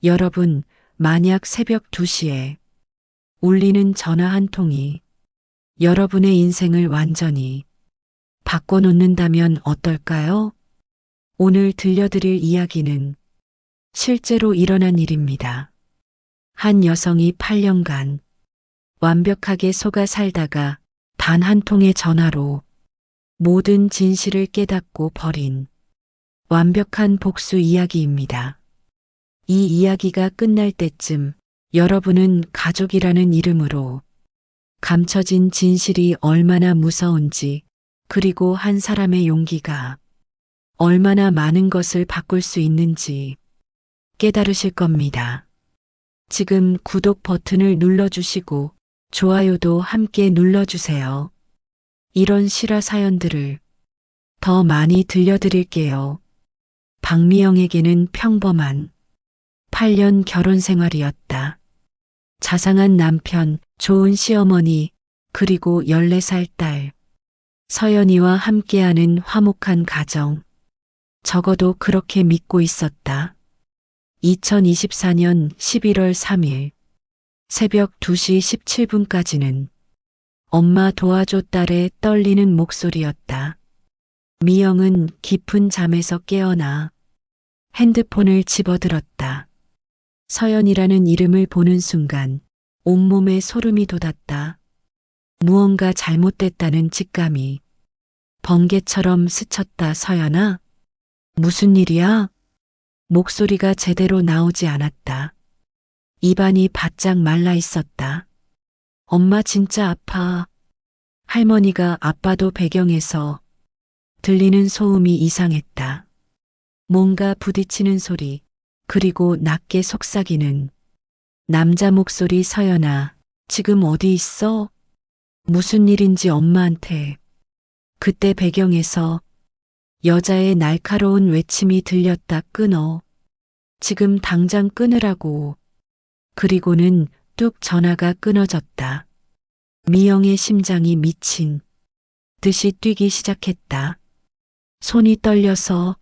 여러분, 만약 새벽 2시에 울리는 전화 한 통이 여러분의 인생을 완전히 바꿔놓는다면 어떨까요? 오늘 들려드릴 이야기는 실제로 일어난 일입니다. 한 여성이 8년간 완벽하게 속아 살다가 단 한 통의 전화로 모든 진실을 깨닫고 버린 완벽한 복수 이야기입니다. 이 이야기가 끝날 때쯤 여러분은 가족이라는 이름으로 감춰진 진실이 얼마나 무서운지, 그리고 한 사람의 용기가 얼마나 많은 것을 바꿀 수 있는지 깨달으실 겁니다. 지금 구독 버튼을 눌러주시고 좋아요도 함께 눌러주세요. 이런 실화 사연들을 더 많이 들려드릴게요. 박미영에게는 평범한 8년 결혼 생활이었다. 자상한 남편, 좋은 시어머니, 그리고 14살 딸, 서연이와 함께하는 화목한 가정. 적어도 그렇게 믿고 있었다. 2024년 11월 3일 새벽 2시 17분까지는 엄마 도와줘 딸의 떨리는 목소리였다. 미영은 깊은 잠에서 깨어나 핸드폰을 집어들었다. 서연이라는 이름을 보는 순간 온몸에 소름이 돋았다. 무언가 잘못됐다는 직감이 번개처럼 스쳤다. 서연아? 무슨 일이야? 목소리가 제대로 나오지 않았다. 입안이 바짝 말라 있었다. 엄마 진짜 아파. 할머니가 아빠도 배경에서 들리는 소음이 이상했다. 뭔가 부딪히는 소리, 그리고 낮게 속삭이는 남자 목소리. 서연아, 지금 어디 있어? 무슨 일인지 엄마한테. 그때 배경에서 여자의 날카로운 외침이 들렸다. 끊어. 지금 당장 끊으라고. 그리고는 뚝 전화가 끊어졌다. 미영의 심장이 미친 듯이 뛰기 시작했다. 손이 떨려서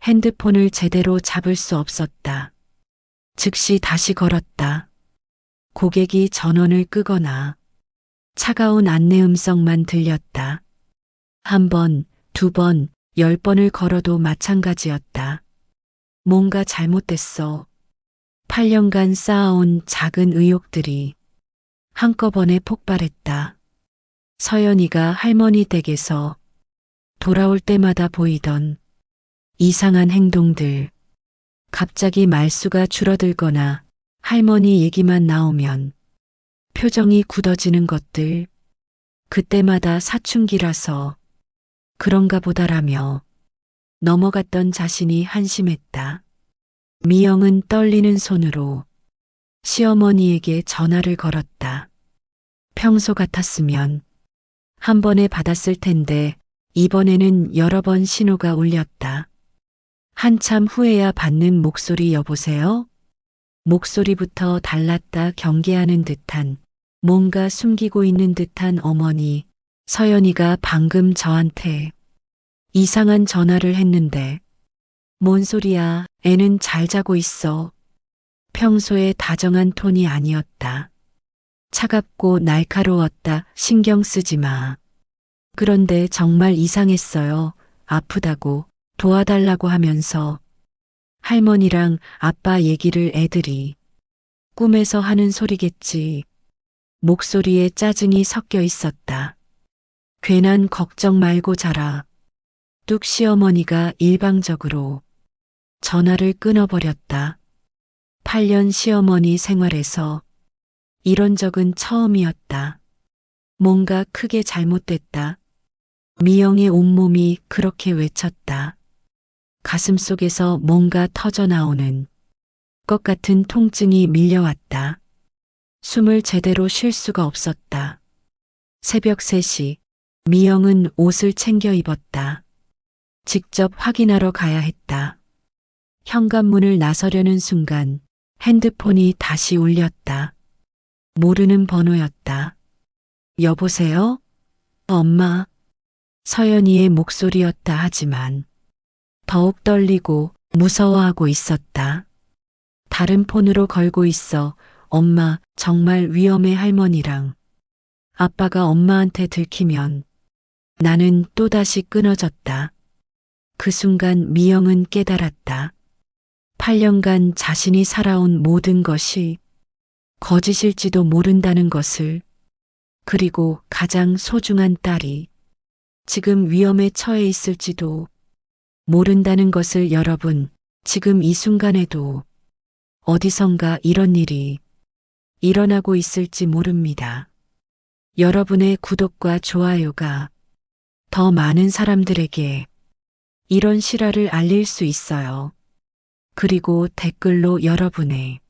핸드폰을 제대로 잡을 수 없었다. 즉시 다시 걸었다. 고객이 전원을 끄거나 차가운 안내 음성만 들렸다. 한 번, 두 번, 10번을 걸어도 마찬가지였다. 뭔가 잘못됐어. 8년간 쌓아온 작은 의혹들이 한꺼번에 폭발했다. 서연이가 할머니 댁에서 돌아올 때마다 보이던 이상한 행동들, 갑자기 말수가 줄어들거나 할머니 얘기만 나오면 표정이 굳어지는 것들, 그때마다 사춘기라서 그런가 보다라며 넘어갔던 자신이 한심했다. 미영은 떨리는 손으로 시어머니에게 전화를 걸었다. 평소 같았으면 한 번에 받았을 텐데 이번에는 여러 번 신호가 울렸다. 한참 후에야 받는 목소리. 여보세요? 목소리부터 달랐다. 경계하는 듯한, 뭔가 숨기고 있는 듯한 어머니. 서연이가 방금 저한테 이상한 전화를 했는데. 뭔 소리야? 애는 잘 자고 있어. 평소에 다정한 톤이 아니었다. 차갑고 날카로웠다. 신경 쓰지 마. 그런데 정말 이상했어요. 아프다고 도와달라고 하면서 할머니랑 아빠 얘기를 애들이 꿈에서 하는 소리겠지. 목소리에 짜증이 섞여 있었다. 괜한 걱정 말고 자라. 뚝 시어머니가 일방적으로 전화를 끊어버렸다. 8년 시어머니 생활에서 이런 적은 처음이었다. 뭔가 크게 잘못됐다. 미영의 온몸이 그렇게 외쳤다. 가슴속에서 뭔가 터져나오는 것 같은 통증이 밀려왔다. 숨을 제대로 쉴 수가 없었다. 새벽 3시, 미영은 옷을 챙겨 입었다. 직접 확인하러 가야 했다. 현관문을 나서려는 순간 핸드폰이 다시 울렸다. 모르는 번호였다. 여보세요? 엄마. 서연이의 목소리였다. 하지만 더욱 떨리고 무서워하고 있었다. 다른 폰으로 걸고 있어. 엄마, 정말 위험해 할머니랑. 아빠가 엄마한테 들키면 나는 또다시 끊어졌다. 그 순간 미영은 깨달았다. 8년간 자신이 살아온 모든 것이 거짓일지도 모른다는 것을, 그리고 가장 소중한 딸이 지금 위험에 처해 있을지도 모른다는 것을. 여러분, 지금 이 순간에도 어디선가 이런 일이 일어나고 있을지 모릅니다. 여러분의 구독과 좋아요가 더 많은 사람들에게 이런 실화를 알릴 수 있어요. 그리고 댓글로 여러분의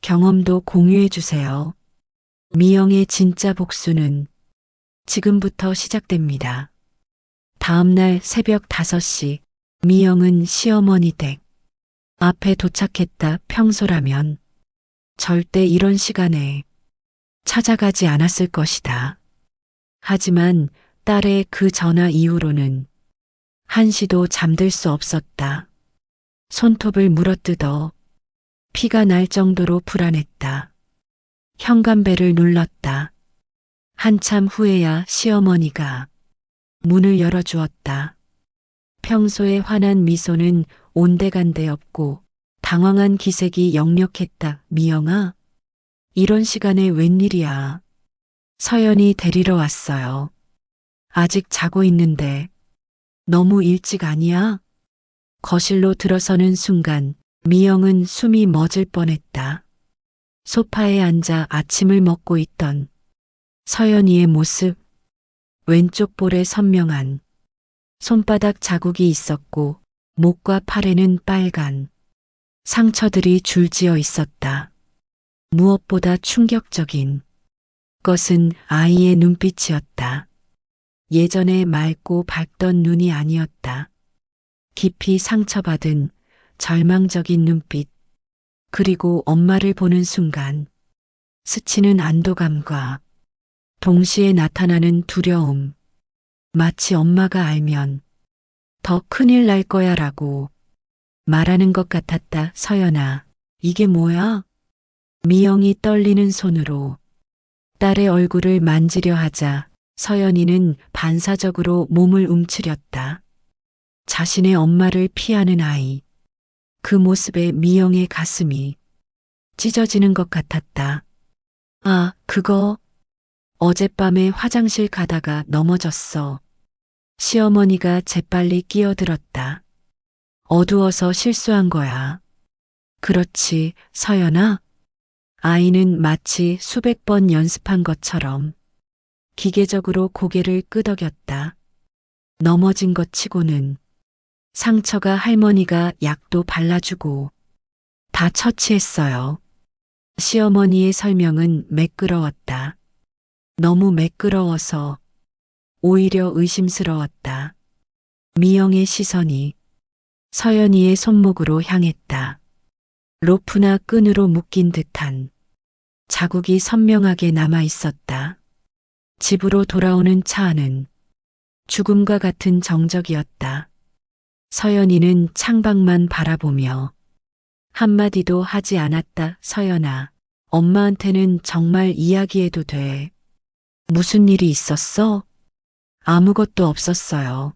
경험도 공유해 주세요. 미영의 진짜 복수는 지금부터 시작됩니다. 다음날 새벽 5시, 미영은 시어머니 댁 앞에 도착했다. 평소라면 절대 이런 시간에 찾아가지 않았을 것이다. 하지만 딸의 그 전화 이후로는 한시도 잠들 수 없었다. 손톱을 물어뜯어 피가 날 정도로 불안했다. 현관벨을 눌렀다. 한참 후에야 시어머니가 문을 열어주었다. 평소에 환한 미소는 온데간데 없고 당황한 기색이 역력했다. 미영아, 이런 시간에 웬일이야. 서연이 데리러 왔어요. 아직 자고 있는데 너무 일찍 아니야? 거실로 들어서는 순간 미영은 숨이 멎을 뻔했다. 소파에 앉아 아침을 먹고 있던 서연이의 모습, 왼쪽 볼에 선명한 손바닥 자국이 있었고 목과 팔에는 빨간 상처들이 줄지어 있었다. 무엇보다 충격적인 것은 아이의 눈빛이었다. 예전에 맑고 밝던 눈이 아니었다. 깊이 상처받은 절망적인 눈빛, 그리고 엄마를 보는 순간 스치는 안도감과 동시에 나타나는 두려움, 마치 엄마가 알면 더 큰일 날 거야 라고 말하는 것 같았다. 서연아, 이게 뭐야? 미영이 떨리는 손으로 딸의 얼굴을 만지려 하자 서연이는 반사적으로 몸을 움츠렸다. 자신의 엄마를 피하는 아이. 그 모습에 미영의 가슴이 찢어지는 것 같았다. 아, 그거 어젯밤에 화장실 가다가 넘어졌어. 시어머니가 재빨리 끼어들었다. 어두워서 실수한 거야. 그렇지, 서연아. 아이는 마치 수백 번 연습한 것처럼 기계적으로 고개를 끄덕였다. 넘어진 것 치고는 상처가 할머니가 약도 발라주고 다 처치했어요. 시어머니의 설명은 매끄러웠다. 너무 매끄러워서 오히려 의심스러웠다. 미영의 시선이 서연이의 손목으로 향했다. 로프나 끈으로 묶인 듯한 자국이 선명하게 남아 있었다. 집으로 돌아오는 차 안은 죽음과 같은 정적이었다. 서연이는 창밖만 바라보며 한마디도 하지 않았다. 서연아, 엄마한테는 정말 이야기해도 돼. 무슨 일이 있었어? 아무것도 없었어요.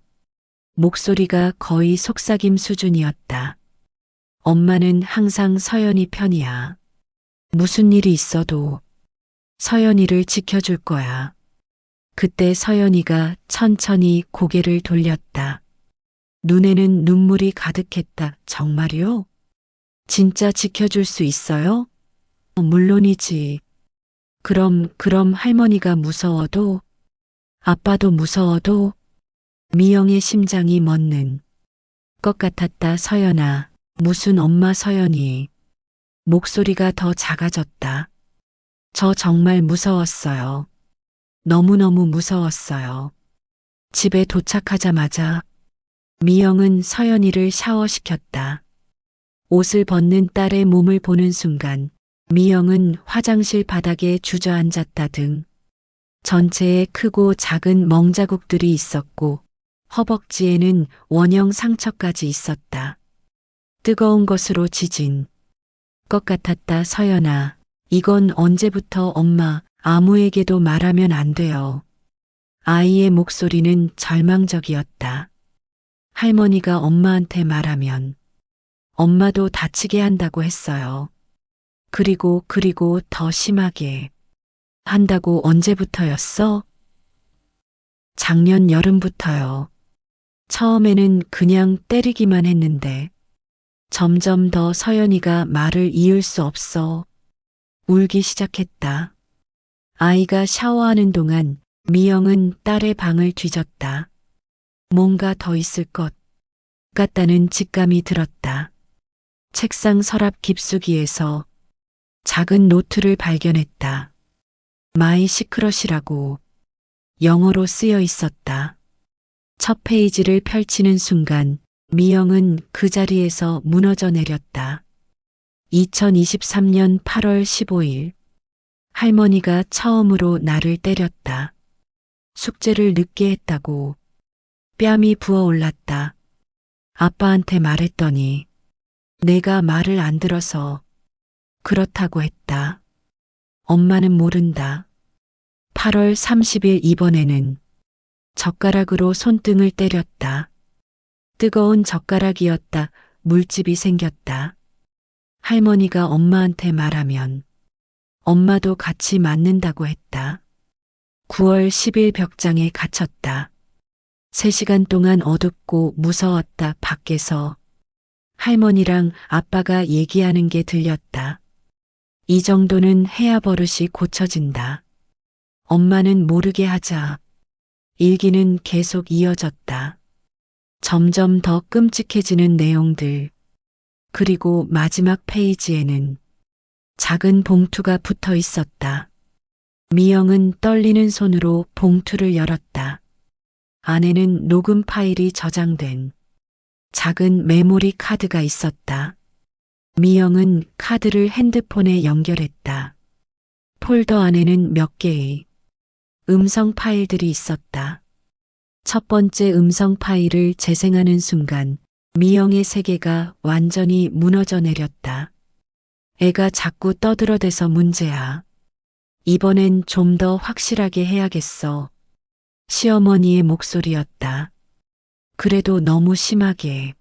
목소리가 거의 속삭임 수준이었다. 엄마는 항상 서연이 편이야. 무슨 일이 있어도 서연이를 지켜줄 거야. 그때 서연이가 천천히 고개를 돌렸다. 눈에는 눈물이 가득했다. 정말요? 진짜 지켜줄 수 있어요? 물론이지. 그럼 할머니가 무서워도, 아빠도 무서워도 미영의 심장이 멎는 것 같았다. 서연아, 무슨 엄마. 서연이 목소리가 더 작아졌다. 저 정말 무서웠어요. 너무너무 무서웠어요. 집에 도착하자마자 미영은 서연이를 샤워시켰다. 옷을 벗는 딸의 몸을 보는 순간 미영은 화장실 바닥에 주저앉았다. 등 전체에 크고 작은 멍자국들이 있었고 허벅지에는 원형 상처까지 있었다. 뜨거운 것으로 지진 것 같았다. 서연아, 이건 언제부터 엄마 아무에게도 말하면 안 돼요. 아이의 목소리는 절망적이었다. 할머니가 엄마한테 말하면 엄마도 다치게 한다고 했어요. 그리고 더 심하게 한다고. 언제부터였어? 작년 여름부터요. 처음에는 그냥 때리기만 했는데 점점 더 서연이가 말을 이을 수 없어 울기 시작했다. 아이가 샤워하는 동안 미영은 딸의 방을 뒤졌다. 뭔가 더 있을 것 같다는 직감이 들었다. 책상 서랍 깊숙이에서 작은 노트를 발견했다. 마이 시크럿이라고 영어로 쓰여 있었다. 첫 페이지를 펼치는 순간 미영은 그 자리에서 무너져 내렸다. 2023년 8월 15일 할머니가 처음으로 나를 때렸다. 숙제를 늦게 했다고. 뺨이 부어올랐다. 아빠한테 말했더니 내가 말을 안 들어서 그렇다고 했다. 엄마는 모른다. 8월 30일 이번에는 젓가락으로 손등을 때렸다. 뜨거운 젓가락이었다. 물집이 생겼다. 할머니가 엄마한테 말하면 엄마도 같이 맞는다고 했다. 9월 10일 벽장에 갇혔다. 3시간 동안 어둡고 무서웠다. 밖에서 할머니랑 아빠가 얘기하는 게 들렸다. 이 정도는 해야 버릇이 고쳐진다. 엄마는 모르게 하자. 일기는 계속 이어졌다. 점점 더 끔찍해지는 내용들. 그리고 마지막 페이지에는 작은 봉투가 붙어 있었다. 미영은 떨리는 손으로 봉투를 열었다. 안에는 녹음 파일이 저장된 작은 메모리 카드가 있었다. 미영은 카드를 핸드폰에 연결했다. 폴더 안에는 몇 개의 음성 파일들이 있었다. 첫 번째 음성 파일을 재생하는 순간 미영의 세계가 완전히 무너져 내렸다. 애가 자꾸 떠들어대서 문제야. 이번엔 좀 더 확실하게 해야겠어. 시어머니의 목소리였다. 그래도 너무 심하게.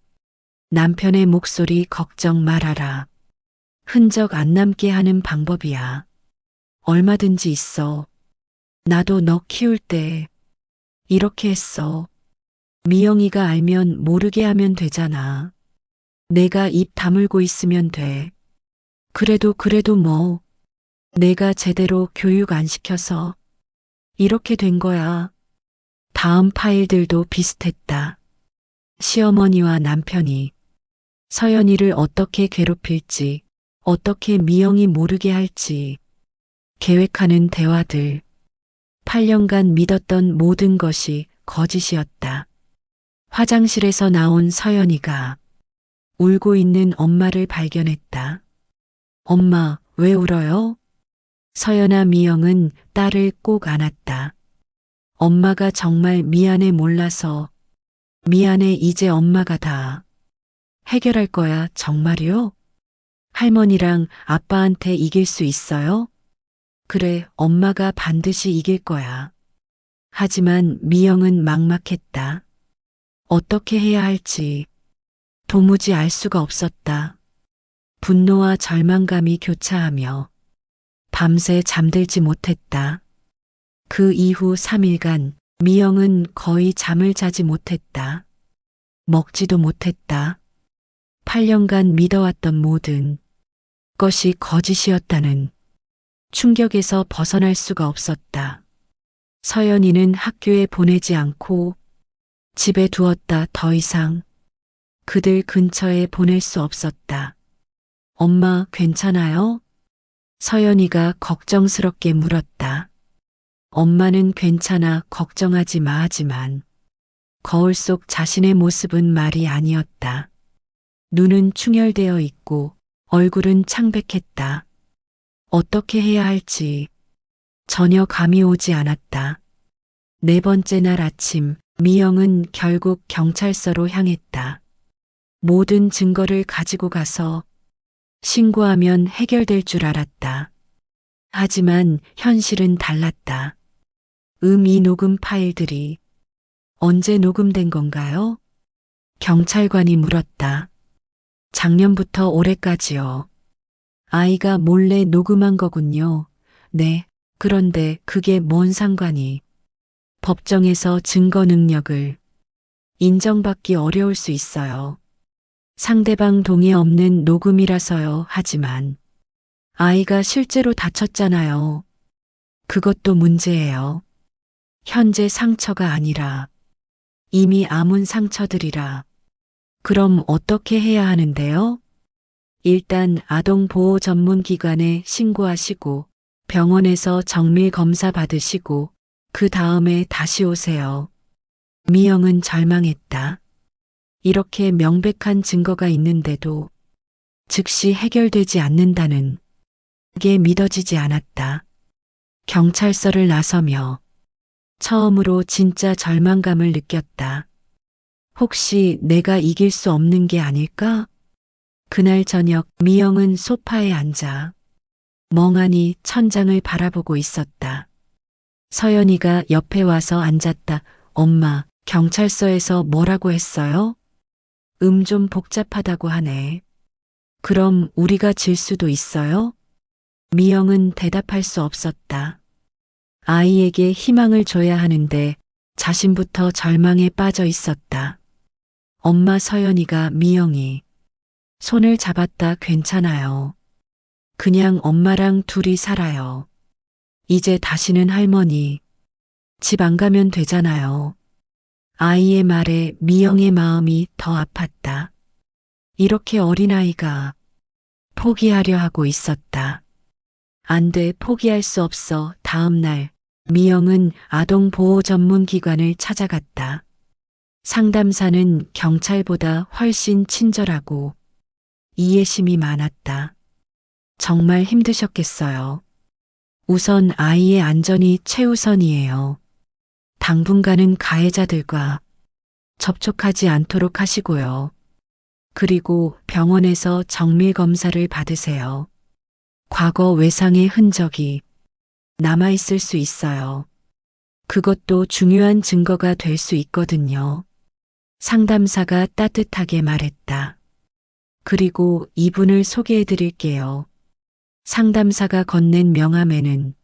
남편의 목소리 걱정 말아라. 흔적 안 남게 하는 방법이야. 얼마든지 있어. 나도 너 키울 때 이렇게 했어. 미영이가 알면 모르게 하면 되잖아. 내가 입 다물고 있으면 돼. 그래도 뭐. 내가 제대로 교육 안 시켜서 이렇게 된 거야. 다음 파일들도 비슷했다. 시어머니와 남편이 서연이를 어떻게 괴롭힐지, 어떻게 미영이 모르게 할지 계획하는 대화들. 8년간 믿었던 모든 것이 거짓이었다. 화장실에서 나온 서연이가 울고 있는 엄마를 발견했다. 엄마, 왜 울어요? 서연아. 미영은 딸을 꼭 안았다. 엄마가 정말 미안해. 몰라서. 미안해. 이제 엄마가 다 해결할 거야. 정말이요? 할머니랑 아빠한테 이길 수 있어요? 그래, 엄마가 반드시 이길 거야. 하지만 미영은 막막했다. 어떻게 해야 할지 도무지 알 수가 없었다. 분노와 절망감이 교차하며 밤새 잠들지 못했다. 그 이후 3일간 미영은 거의 잠을 자지 못했다. 먹지도 못했다. 8년간 믿어왔던 모든 것이 거짓이었다는 충격에서 벗어날 수가 없었다. 서연이는 학교에 보내지 않고 집에 두었다. 더 이상 그들 근처에 보낼 수 없었다. 엄마, 괜찮아요? 서연이가 걱정스럽게 물었다. 엄마는 괜찮아. 걱정하지 마. 하지만 거울 속 자신의 모습은 말이 아니었다. 눈은 충혈되어 있고 얼굴은 창백했다. 어떻게 해야 할지 전혀 감이 오지 않았다. 4번째 날 아침, 미영은 결국 경찰서로 향했다. 모든 증거를 가지고 가서 신고하면 해결될 줄 알았다. 하지만 현실은 달랐다. 이 녹음 파일들이 언제 녹음된 건가요? 경찰관이 물었다. 작년부터 올해까지요. 아이가 몰래 녹음한 거군요. 네. 그런데 그게 뭔 상관이? 법정에서 증거 능력을 인정받기 어려울 수 있어요. 상대방 동의 없는 녹음이라서요. 하지만 아이가 실제로 다쳤잖아요. 그것도 문제예요. 현재 상처가 아니라 이미 아문 상처들이라. 그럼 어떻게 해야 하는데요? 일단 아동보호 전문기관에 신고하시고 병원에서 정밀 검사 받으시고 그 다음에 다시 오세요. 미영은 절망했다. 이렇게 명백한 증거가 있는데도 즉시 해결되지 않는다는 게 믿어지지 않았다. 경찰서를 나서며 처음으로 진짜 절망감을 느꼈다. 혹시 내가 이길 수 없는 게 아닐까? 그날 저녁 미영은 소파에 앉아 멍하니 천장을 바라보고 있었다. 서연이가 옆에 와서 앉았다. 엄마, 경찰서에서 뭐라고 했어요? 좀 복잡하다고 하네. 그럼 우리가 질 수도 있어요? 미영은 대답할 수 없었다. 아이에게 희망을 줘야 하는데 자신부터 절망에 빠져 있었다. 엄마 서연이가 미영이 손을 잡았다. 괜찮아요. 그냥 엄마랑 둘이 살아요. 이제 다시는 할머니 집 안 가면 되잖아요. 아이의 말에 미영의 마음이 더 아팠다. 이렇게 어린아이가 포기하려 하고 있었다. 안 돼, 포기할 수 없어. 다음 날 미영은 아동보호 전문기관을 찾아갔다. 상담사는 경찰보다 훨씬 친절하고 이해심이 많았다. 정말 힘드셨겠어요. 우선 아이의 안전이 최우선이에요. 당분간은 가해자들과 접촉하지 않도록 하시고요. 그리고 병원에서 정밀 검사를 받으세요. 과거 외상의 흔적이 남아있을 수 있어요. 그것도 중요한 증거가 될 수 있거든요. 상담사가 따뜻하게 말했다. 그리고 이분을 소개해 드릴게요. 상담사가 건넨 명함에는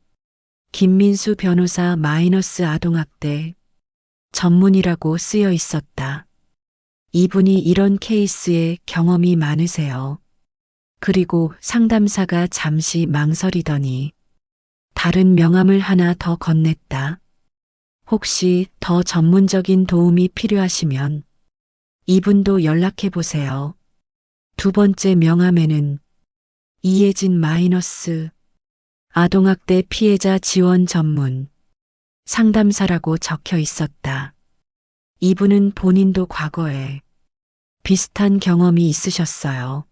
김민수 변호사 마이너스 아동학대 전문이라고 쓰여 있었다. 이분이 이런 케이스에 경험이 많으세요. 그리고 상담사가 잠시 망설이더니 다른 명함을 하나 더 건넸다. 혹시 더 전문적인 도움이 필요하시면 이분도 연락해 보세요. 두 번째 명함에는 이혜진 마이너스 아동학대 피해자 지원 전문 상담사라고 적혀 있었다. 이분은 본인도 과거에 비슷한 경험이 있으셨어요.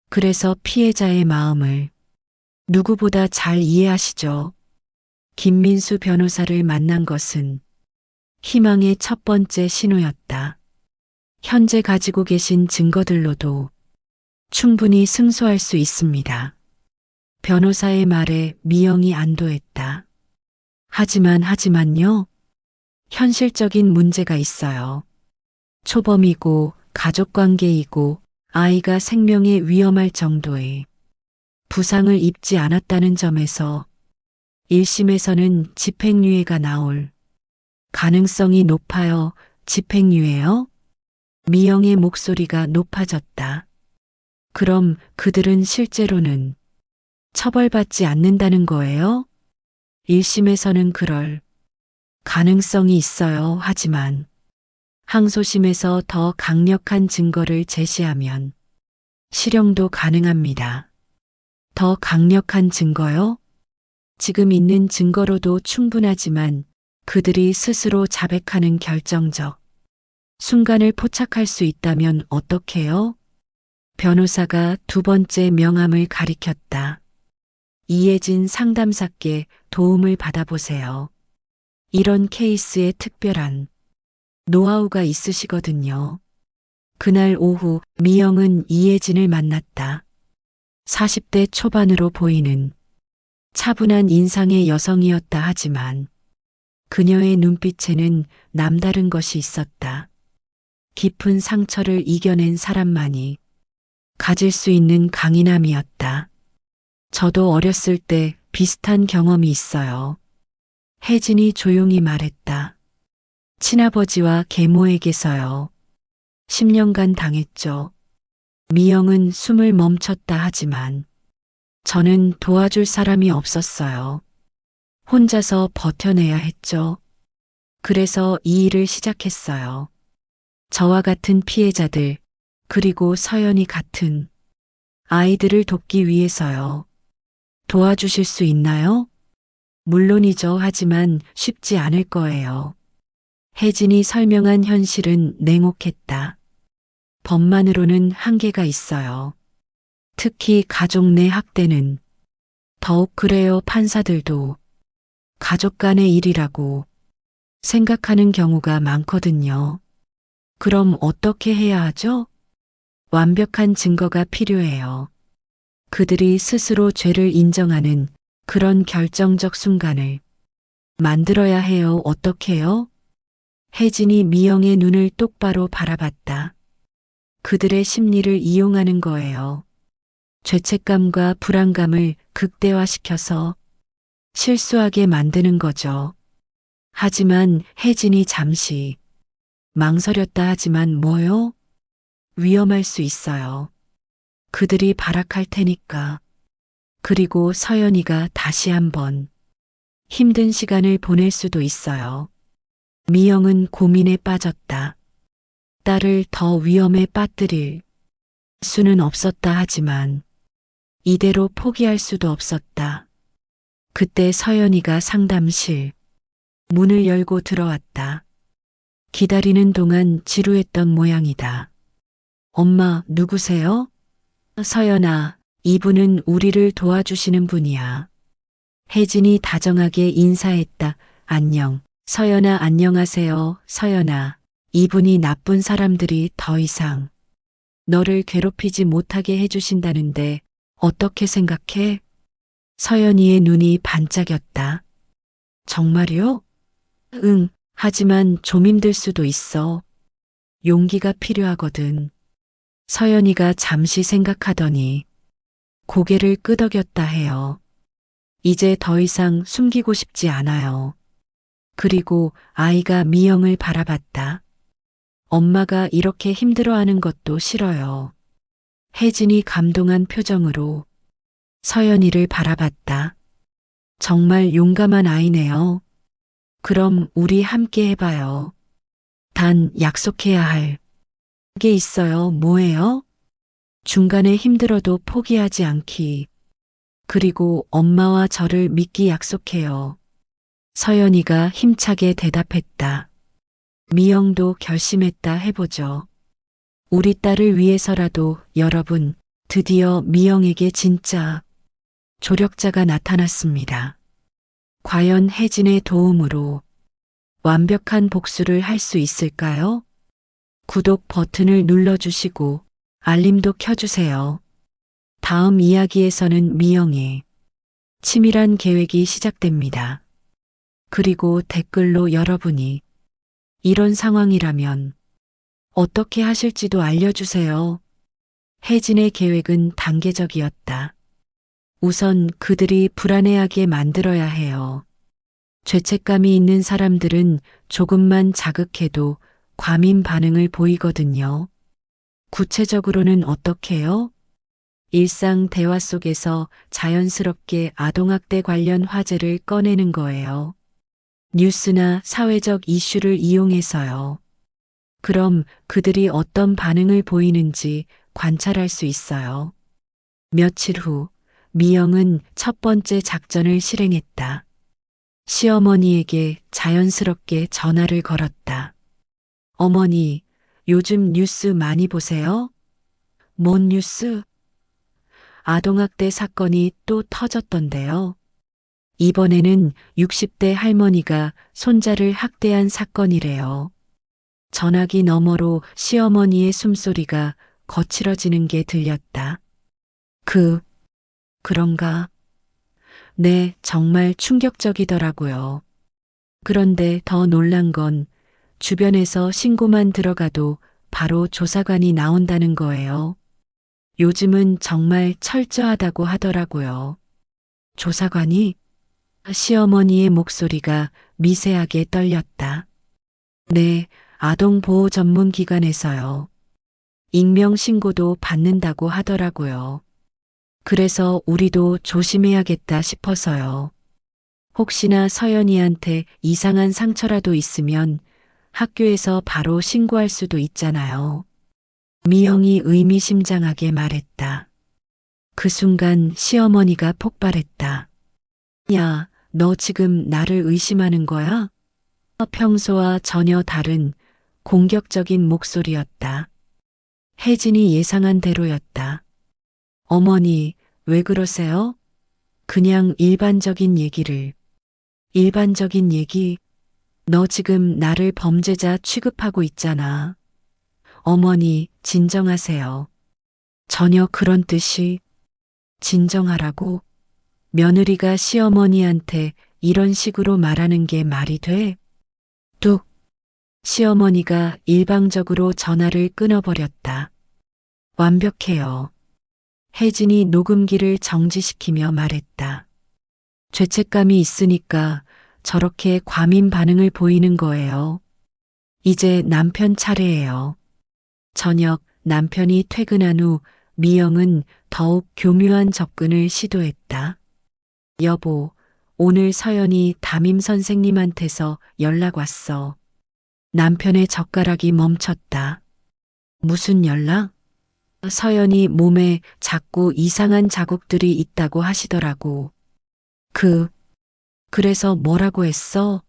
그래서 피해자의 마음을 누구보다 잘 이해하시죠. 김민수 변호사를 만난 것은 희망의 첫 번째 신호였다. 현재 가지고 계신 증거들로도 충분히 승소할 수 있습니다. 변호사의 말에 미영이 안도했다. 하지만요. 현실적인 문제가 있어요. 초범이고 가족관계이고 아이가 생명에 위험할 정도의 부상을 입지 않았다는 점에서 1심에서는 집행유예가 나올 가능성이 높아요. 집행유예요? 미영의 목소리가 높아졌다. 그럼 그들은 실제로는 처벌받지 않는다는 거예요? 1심에서는 그럴 가능성이 있어요. 하지만 항소심에서 더 강력한 증거를 제시하면 실형도 가능합니다. 더 강력한 증거요? 지금 있는 증거로도 충분하지만 그들이 스스로 자백하는 결정적 순간을 포착할 수 있다면 어떡해요? 변호사가 두 번째 명함을 가리켰다. 이혜진 상담사께 도움을 받아보세요. 이런 케이스에 특별한 노하우가 있으시거든요. 그날 오후 미영은 이혜진을 만났다. 40대 초반으로 보이는 차분한 인상의 여성이었다 하지만 그녀의 눈빛에는 남다른 것이 있었다. 깊은 상처를 이겨낸 사람만이 가질 수 있는 강인함이었다. 저도 어렸을 때 비슷한 경험이 있어요. 혜진이 조용히 말했다. 친아버지와 계모에게서요. 10년간 당했죠. 미영은 숨을 멈췄다 하지만 저는 도와줄 사람이 없었어요. 혼자서 버텨내야 했죠. 그래서 이 일을 시작했어요. 저와 같은 피해자들, 그리고 서연이 같은 아이들을 돕기 위해서요. 도와주실 수 있나요? 물론이죠. 하지만 쉽지 않을 거예요. 혜진이 설명한 현실은 냉혹했다. 법만으로는 한계가 있어요. 특히 가족 내 학대는 더욱 그래요. 판사들도 가족 간의 일이라고 생각하는 경우가 많거든요. 그럼 어떻게 해야 하죠? 완벽한 증거가 필요해요. 그들이 스스로 죄를 인정하는 그런 결정적 순간을 만들어야 해요. 어떻게요? 혜진이 미영의 눈을 똑바로 바라봤다. 그들의 심리를 이용하는 거예요. 죄책감과 불안감을 극대화시켜서 실수하게 만드는 거죠. 하지만 혜진이 잠시 망설였다 하지만 뭐요? 위험할 수 있어요. 그들이 발악할 테니까. 그리고 서연이가 다시 한번 힘든 시간을 보낼 수도 있어요. 미영은 고민에 빠졌다. 딸을 더 위험에 빠뜨릴 수는 없었다 하지만 이대로 포기할 수도 없었다. 그때 서연이가 상담실 문을 열고 들어왔다. 기다리는 동안 지루했던 모양이다. 엄마, 누구세요? 서연아, 이분은 우리를 도와주시는 분이야. 혜진이 다정하게 인사했다. 안녕. 서연아, 안녕하세요. 서연아, 이분이 나쁜 사람들이 더 이상 너를 괴롭히지 못하게 해주신다는데 어떻게 생각해? 서연이의 눈이 반짝였다. 정말요? 응, 하지만 좀 힘들 수도 있어. 용기가 필요하거든. 서연이가 잠시 생각하더니 고개를 끄덕였다 해요. 이제 더 이상 숨기고 싶지 않아요. 그리고 아이가 미영을 바라봤다. 엄마가 이렇게 힘들어하는 것도 싫어요. 혜진이 감동한 표정으로 서연이를 바라봤다. 정말 용감한 아이네요. 그럼 우리 함께 해봐요. 단 약속해야 할 게 있어요. 뭐예요? 중간에 힘들어도 포기하지 않기. 그리고 엄마와 저를 믿기 약속해요. 서연이가 힘차게 대답했다. 미영도 결심했다. 해보죠. 우리 딸을 위해서라도. 여러분, 드디어 미영에게 진짜 조력자가 나타났습니다. 과연 혜진의 도움으로 완벽한 복수를 할 수 있을까요? 구독 버튼을 눌러주시고 알림도 켜주세요. 다음 이야기에서는 미영의 치밀한 계획이 시작됩니다. 그리고 댓글로 여러분이 이런 상황이라면 어떻게 하실지도 알려주세요. 혜진의 계획은 단계적이었다. 우선 그들이 불안해하게 만들어야 해요. 죄책감이 있는 사람들은 조금만 자극해도 과민 반응을 보이거든요. 구체적으로는 어떻게요? 일상 대화 속에서 자연스럽게 아동학대 관련 화제를 꺼내는 거예요. 뉴스나 사회적 이슈를 이용해서요. 그럼 그들이 어떤 반응을 보이는지 관찰할 수 있어요. 며칠 후, 미영은 첫 번째 작전을 실행했다. 시어머니에게 자연스럽게 전화를 걸었다. 어머니, 요즘 뉴스 많이 보세요? 뭔 뉴스? 아동학대 사건이 또 터졌던데요. 이번에는 60대 할머니가 손자를 학대한 사건이래요. 전화기 너머로 시어머니의 숨소리가 거칠어지는 게 들렸다. 그 그런가? 네, 정말 충격적이더라고요. 그런데 더 놀란 건 주변에서 신고만 들어가도 바로 조사관이 나온다는 거예요. 요즘은 정말 철저하다고 하더라고요. 조사관이? 시어머니의 목소리가 미세하게 떨렸다. 네, 아동보호 전문 기관에서요. 익명 신고도 받는다고 하더라고요. 그래서 우리도 조심해야겠다 싶어서요. 혹시나 서연이한테 이상한 상처라도 있으면 학교에서 바로 신고할 수도 있잖아요. 미영이 의미심장하게 말했다. 그 순간 시어머니가 폭발했다. 야, 너 지금 나를 의심하는 거야? 평소와 전혀 다른 공격적인 목소리였다. 혜진이 예상한 대로였다. 어머니, 왜 그러세요? 그냥 일반적인 얘기를. 일반적인 얘기? 너 지금 나를 범죄자 취급하고 있잖아. 어머니, 진정하세요. 전혀 그런 뜻이. 진정하라고? 며느리가 시어머니한테 이런 식으로 말하는 게 말이 돼? 뚝. 시어머니가 일방적으로 전화를 끊어버렸다. 완벽해요. 혜진이 녹음기를 정지시키며 말했다. 죄책감이 있으니까 저렇게 과민 반응을 보이는 거예요. 이제 남편 차례예요. 저녁 남편이 퇴근한 후 미영은 더욱 교묘한 접근을 시도했다. 여보, 오늘 서연이 담임 선생님한테서 연락 왔어. 남편의 젓가락이 멈췄다. 무슨 연락? 서연이 몸에 자꾸 이상한 자국들이 있다고 하시더라고. 그래서 뭐라고 했어?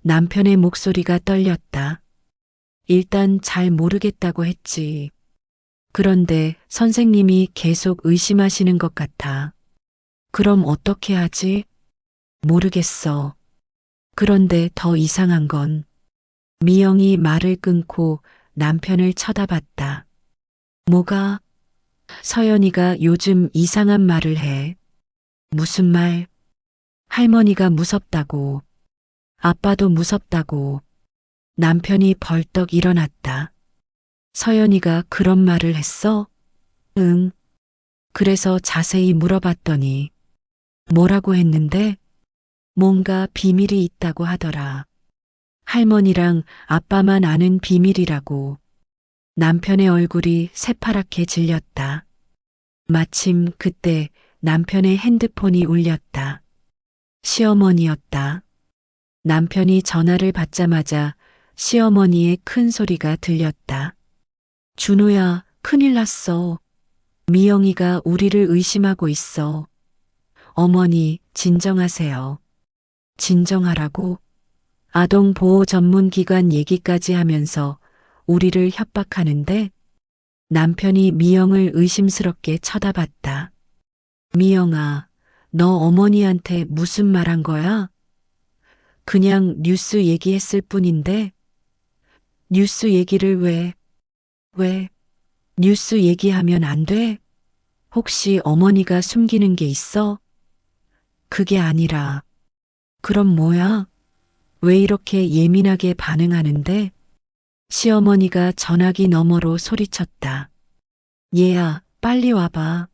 남편의 목소리가 떨렸다. 일단 잘 모르겠다고 했지. 그런데 선생님이 계속 의심하시는 것 같아. 그럼 어떻게 하지? 모르겠어. 그런데 더 이상한 건 미영이 말을 끊고 남편을 쳐다봤다. 뭐가? 서연이가 요즘 이상한 말을 해. 무슨 말? 할머니가 무섭다고. 아빠도 무섭다고. 남편이 벌떡 일어났다. 서연이가 그런 말을 했어? 응. 그래서 자세히 물어봤더니 뭐라고 했는데? 뭔가 비밀이 있다고 하더라. 할머니랑 아빠만 아는 비밀이라고. 남편의 얼굴이 새파랗게 질렸다. 마침 그때 남편의 핸드폰이 울렸다. 시어머니였다. 남편이 전화를 받자마자 시어머니의 큰 소리가 들렸다. 준호야, 큰일 났어. 미영이가 우리를 의심하고 있어. 어머니, 진정하세요. 진정하라고? 아동보호 전문기관 얘기까지 하면서 우리를 협박하는데 남편이 미영을 의심스럽게 쳐다봤다. 미영아, 너 어머니한테 무슨 말 한 거야? 그냥 뉴스 얘기했을 뿐인데. 뉴스 얘기를 왜? 뉴스 얘기하면 안 돼? 혹시 어머니가 숨기는 게 있어? 그게 아니라. 그럼 뭐야? 왜 이렇게 예민하게 반응하는데? 시어머니가 전화기 너머로 소리쳤다. 얘야, 빨리 와봐.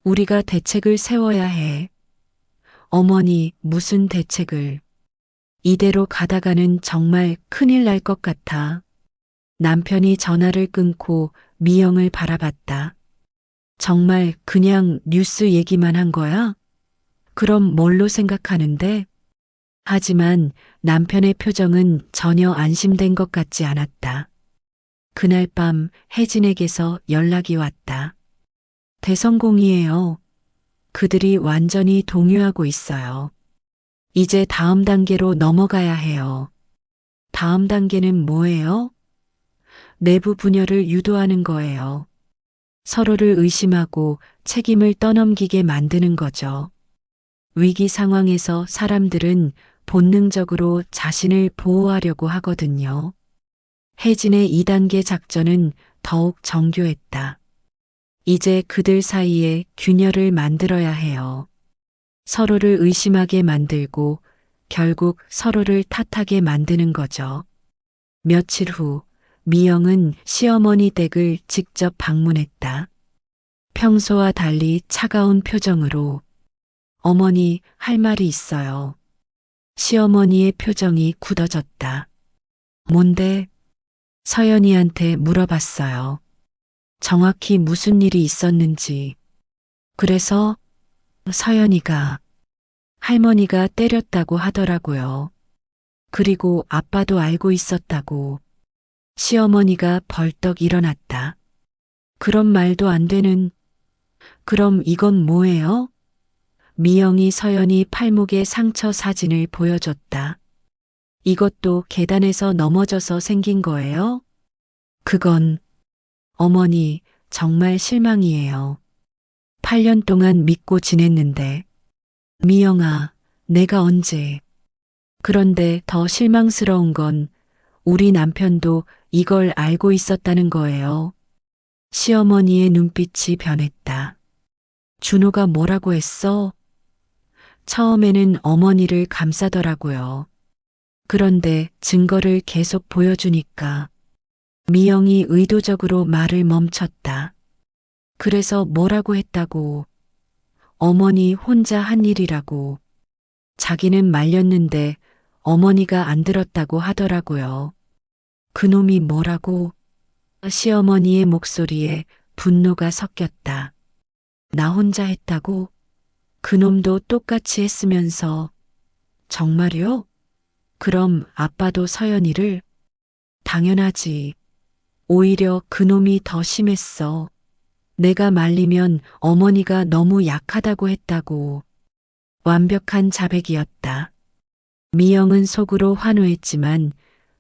우리가 대책을 세워야 해. 어머니, 무슨 대책을. 이대로 가다가는 정말 큰일 날 것 같아. 남편이 전화를 끊고 미영을 바라봤다. 정말 그냥 뉴스 얘기만 한 거야? 그럼 뭘로 생각하는데? 하지만 남편의 표정은 전혀 안심된 것 같지 않았다. 그날 밤 혜진에게서 연락이 왔다. 대성공이에요. 그들이 완전히 동요하고 있어요. 이제 다음 단계로 넘어가야 해요. 다음 단계는 뭐예요? 내부 분열을 유도하는 거예요. 서로를 의심하고 책임을 떠넘기게 만드는 거죠. 위기 상황에서 사람들은 본능적으로 자신을 보호하려고 하거든요. 혜진의 2단계 작전은 더욱 정교했다. 이제 그들 사이에 균열을 만들어야 해요. 서로를 의심하게 만들고 결국 서로를 탓하게 만드는 거죠. 며칠 후 미영은 시어머니 댁을 직접 방문했다. 평소와 달리 차가운 표정으로 어머니 할 말이 있어요. 시어머니의 표정이 굳어졌다. 뭔데? 서연이한테 물어봤어요. 정확히 무슨 일이 있었는지. 그래서 서연이가 할머니가 때렸다고 하더라고요. 그리고 아빠도 알고 있었다고. 시어머니가 벌떡 일어났다. 그런 말도 안 되는. 그럼 이건 뭐예요? 미영이 서연이 팔목의 상처 사진을 보여줬다. 이것도 계단에서 넘어져서 생긴 거예요? 그건 어머니 정말 실망이에요. 8년 동안 믿고 지냈는데. 미영아, 내가 언제. 그런데 더 실망스러운 건 우리 남편도 이걸 알고 있었다는 거예요. 시어머니의 눈빛이 변했다. 준호가 뭐라고 했어? 처음에는 어머니를 감싸더라고요. 그런데 증거를 계속 보여주니까 미영이 의도적으로 말을 멈췄다. 그래서 뭐라고 했다고. 어머니 혼자 한 일이라고. 자기는 말렸는데 어머니가 안 들었다고 하더라고요. 그놈이 뭐라고? 시어머니의 목소리에 분노가 섞였다. 나 혼자 했다고? 그놈도 똑같이 했으면서. 정말요? 그럼 아빠도 서연이를? 당연하지. 오히려 그놈이 더 심했어. 내가 말리면 어머니가 너무 약하다고 했다고. 완벽한 자백이었다. 미영은 속으로 환호했지만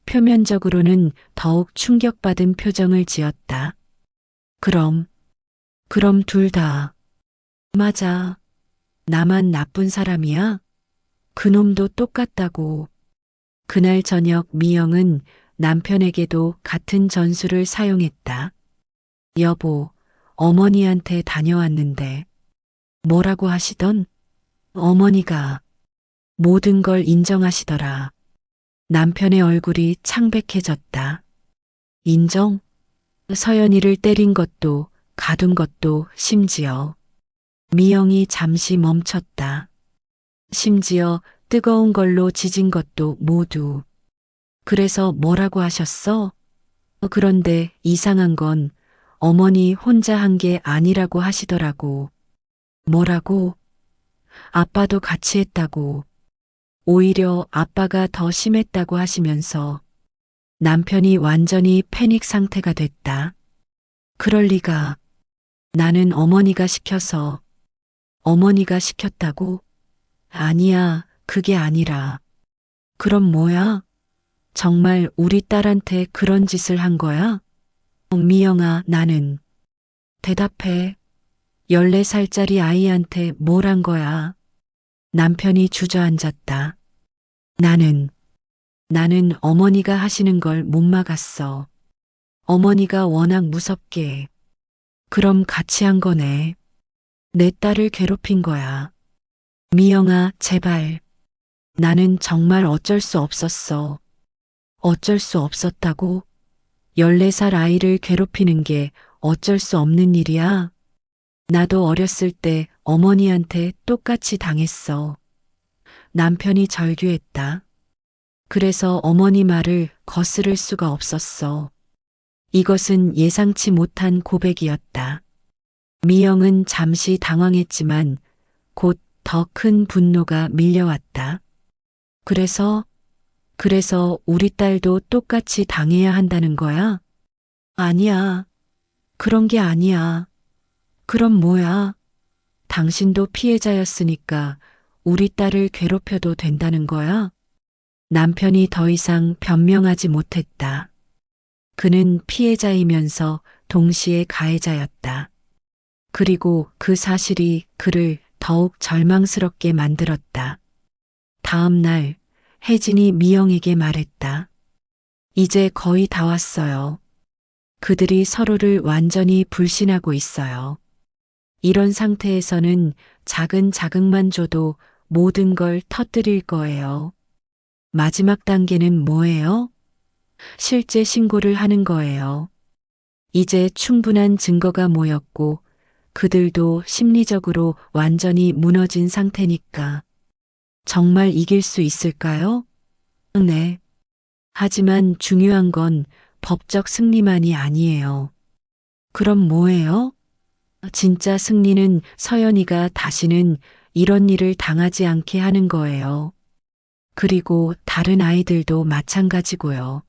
표면적으로는 더욱 충격받은 표정을 지었다. 그럼 둘 다. 맞아. 나만 나쁜 사람이야? 그놈도 똑같다고. 그날 저녁 미영은 남편에게도 같은 전술을 사용했다. 여보, 어머니한테 다녀왔는데. 뭐라고 하시던? 어머니가 모든 걸 인정하시더라. 남편의 얼굴이 창백해졌다. 인정? 서연이를 때린 것도 가둔 것도 심지어. 미영이 잠시 멈췄다. 심지어 뜨거운 걸로 지진 것도 모두. 그래서 뭐라고 하셨어? 그런데 이상한 건 어머니 혼자 한 게 아니라고 하시더라고. 뭐라고? 아빠도 같이 했다고. 오히려 아빠가 더 심했다고 하시면서 남편이 완전히 패닉 상태가 됐다. 그럴 리가. 나는 어머니가 시켜서. 어머니가 시켰다고? 아니야, 그게 아니라. 그럼 뭐야? 정말 우리 딸한테 그런 짓을 한 거야? 미영아, 나는. 대답해. 14살짜리 아이한테 뭘 한 거야? 남편이 주저앉았다. 나는 어머니가 하시는 걸 못 막았어. 어머니가 워낙 무섭게. 그럼 같이 한 거네. 내 딸을 괴롭힌 거야. 미영아, 제발. 나는 정말 어쩔 수 없었어. 어쩔 수 없었다고? 14살 아이를 괴롭히는 게 어쩔 수 없는 일이야? 나도 어렸을 때 어머니한테 똑같이 당했어. 남편이 절규했다. 그래서 어머니 말을 거스를 수가 없었어. 이것은 예상치 못한 고백이었다. 미영은 잠시 당황했지만 곧 더 큰 분노가 밀려왔다. 그래서 우리 딸도 똑같이 당해야 한다는 거야? 아니야. 그런 게 아니야. 그럼 뭐야? 당신도 피해자였으니까 우리 딸을 괴롭혀도 된다는 거야? 남편이 더 이상 변명하지 못했다. 그는 피해자이면서 동시에 가해자였다. 그리고 그 사실이 그를 더욱 절망스럽게 만들었다. 다음 날 혜진이 미영에게 말했다. 이제 거의 다 왔어요. 그들이 서로를 완전히 불신하고 있어요. 이런 상태에서는 작은 자극만 줘도 모든 걸 터뜨릴 거예요. 마지막 단계는 뭐예요? 실제 신고를 하는 거예요. 이제 충분한 증거가 모였고 그들도 심리적으로 완전히 무너진 상태니까 정말 이길 수 있을까요? 네. 하지만 중요한 건 법적 승리만이 아니에요. 그럼 뭐예요? 진짜 승리는 서연이가 다시는 이런 일을 당하지 않게 하는 거예요. 그리고 다른 아이들도 마찬가지고요.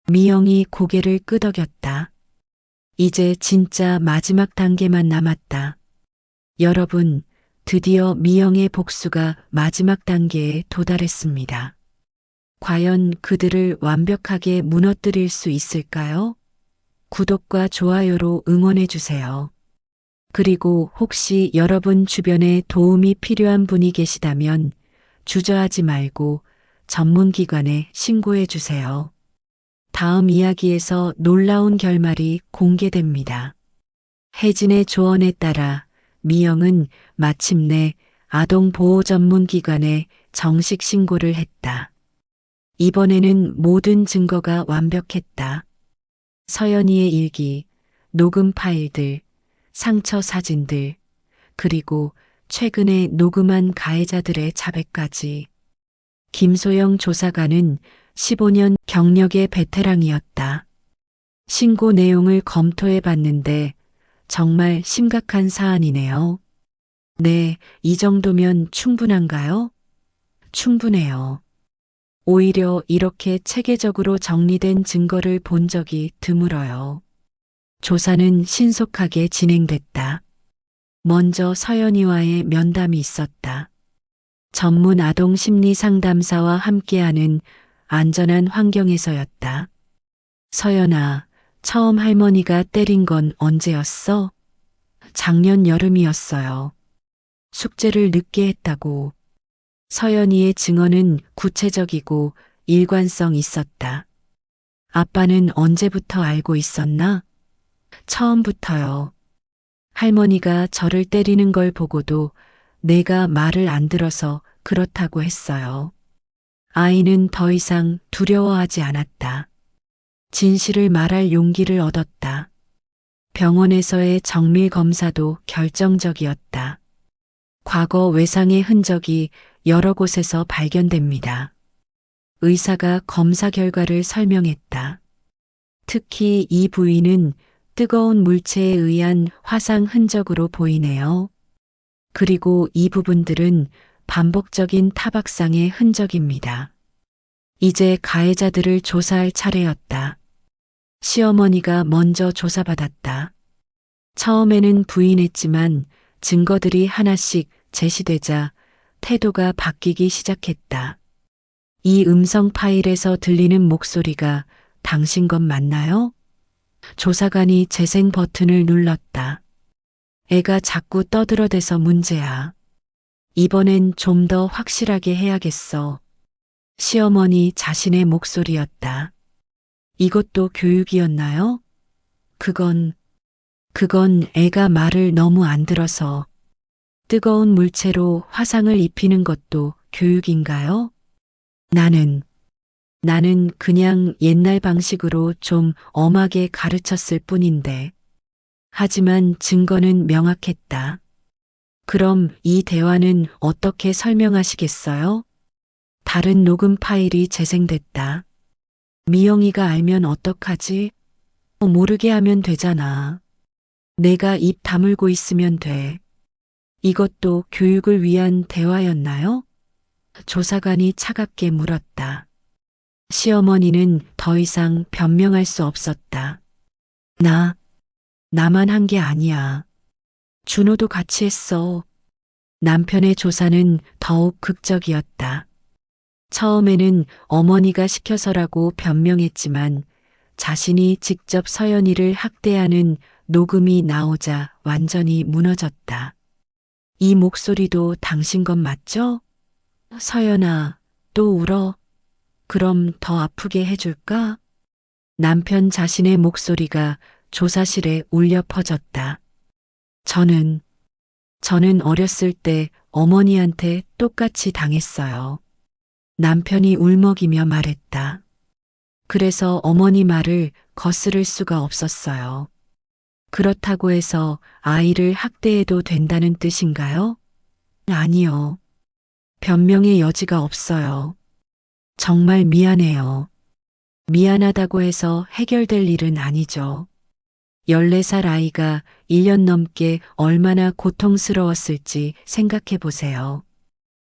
미영이 고개를 끄덕였다. 이제 진짜 마지막 단계만 남았다. 여러분, 드디어 미영의 복수가 마지막 단계에 도달했습니다. 과연 그들을 완벽하게 무너뜨릴 수 있을까요? 구독과 좋아요로 응원해 주세요. 그리고 혹시 여러분 주변에 도움이 필요한 분이 계시다면 주저하지 말고 전문기관에 신고해 주세요. 다음 이야기에서 놀라운 결말이 공개됩니다. 혜진의 조언에 따라 미영은 마침내 아동보호전문기관에 정식 신고를 했다. 이번에는 모든 증거가 완벽했다. 서연이의 일기, 녹음 파일들, 상처 사진들, 그리고 최근에 녹음한 가해자들의 자백까지. 김소영 조사관은 15년 경력의 베테랑이었다. 신고 내용을 검토해 봤는데 정말 심각한 사안이네요. 네, 이 정도면 충분한가요? 충분해요. 오히려 이렇게 체계적으로 정리된 증거를 본 적이 드물어요. 조사는 신속하게 진행됐다. 먼저 서연이와의 면담이 있었다. 전문 아동 심리 상담사와 함께하는 안전한 환경에서였다. 서연아, 처음 할머니가 때린 건 언제였어? 작년 여름이었어요. 숙제를 늦게 했다고. 서연이의 증언은 구체적이고 일관성 있었다. 아빠는 언제부터 알고 있었나? 처음부터요. 할머니가 저를 때리는 걸 보고도 내가 말을 안 들어서 그렇다고 했어요. 아이는 더 이상 두려워하지 않았다. 진실을 말할 용기를 얻었다. 병원에서의 정밀 검사도 결정적이었다. 과거 외상의 흔적이 여러 곳에서 발견됩니다. 의사가 검사 결과를 설명했다. 특히 이 부위는 뜨거운 물체에 의한 화상 흔적으로 보이네요. 그리고 이 부분들은 반복적인 타박상의 흔적입니다. 이제 가해자들을 조사할 차례였다. 시어머니가 먼저 조사받았다. 처음에는 부인했지만 증거들이 하나씩 제시되자 태도가 바뀌기 시작했다. 이 음성 파일에서 들리는 목소리가 당신 것 맞나요? 조사관이 재생 버튼을 눌렀다. 애가 자꾸 떠들어대서 문제야. 이번엔 좀 더 확실하게 해야겠어. 시어머니 자신의 목소리였다. 이것도 교육이었나요? 그건 애가 말을 너무 안 들어서. 뜨거운 물체로 화상을 입히는 것도 교육인가요? 나는 그냥 옛날 방식으로 좀 엄하게 가르쳤을 뿐인데. 하지만 증거는 명확했다. 그럼 이 대화는 어떻게 설명하시겠어요? 다른 녹음 파일이 재생됐다. 미영이가 알면 어떡하지? 모르게 하면 되잖아. 내가 입 다물고 있으면 돼. 이것도 교육을 위한 대화였나요? 조사관이 차갑게 물었다. 시어머니는 더 이상 변명할 수 없었다. 나만 한 게 아니야. 준호도 같이 했어. 남편의 조사는 더욱 극적이었다. 처음에는 어머니가 시켜서라고 변명했지만 자신이 직접 서연이를 학대하는 녹음이 나오자 완전히 무너졌다. 이 목소리도 당신 것 맞죠? 서연아, 또 울어. 그럼 더 아프게 해줄까? 남편 자신의 목소리가 조사실에 울려 퍼졌다. 저는 어렸을 때 어머니한테 똑같이 당했어요. 남편이 울먹이며 말했다. 그래서 어머니 말을 거스를 수가 없었어요. 그렇다고 해서 아이를 학대해도 된다는 뜻인가요? 아니요. 변명의 여지가 없어요. 정말 미안해요. 미안하다고 해서 해결될 일은 아니죠. 14살 아이가 1년 넘게 얼마나 고통스러웠을지 생각해 보세요.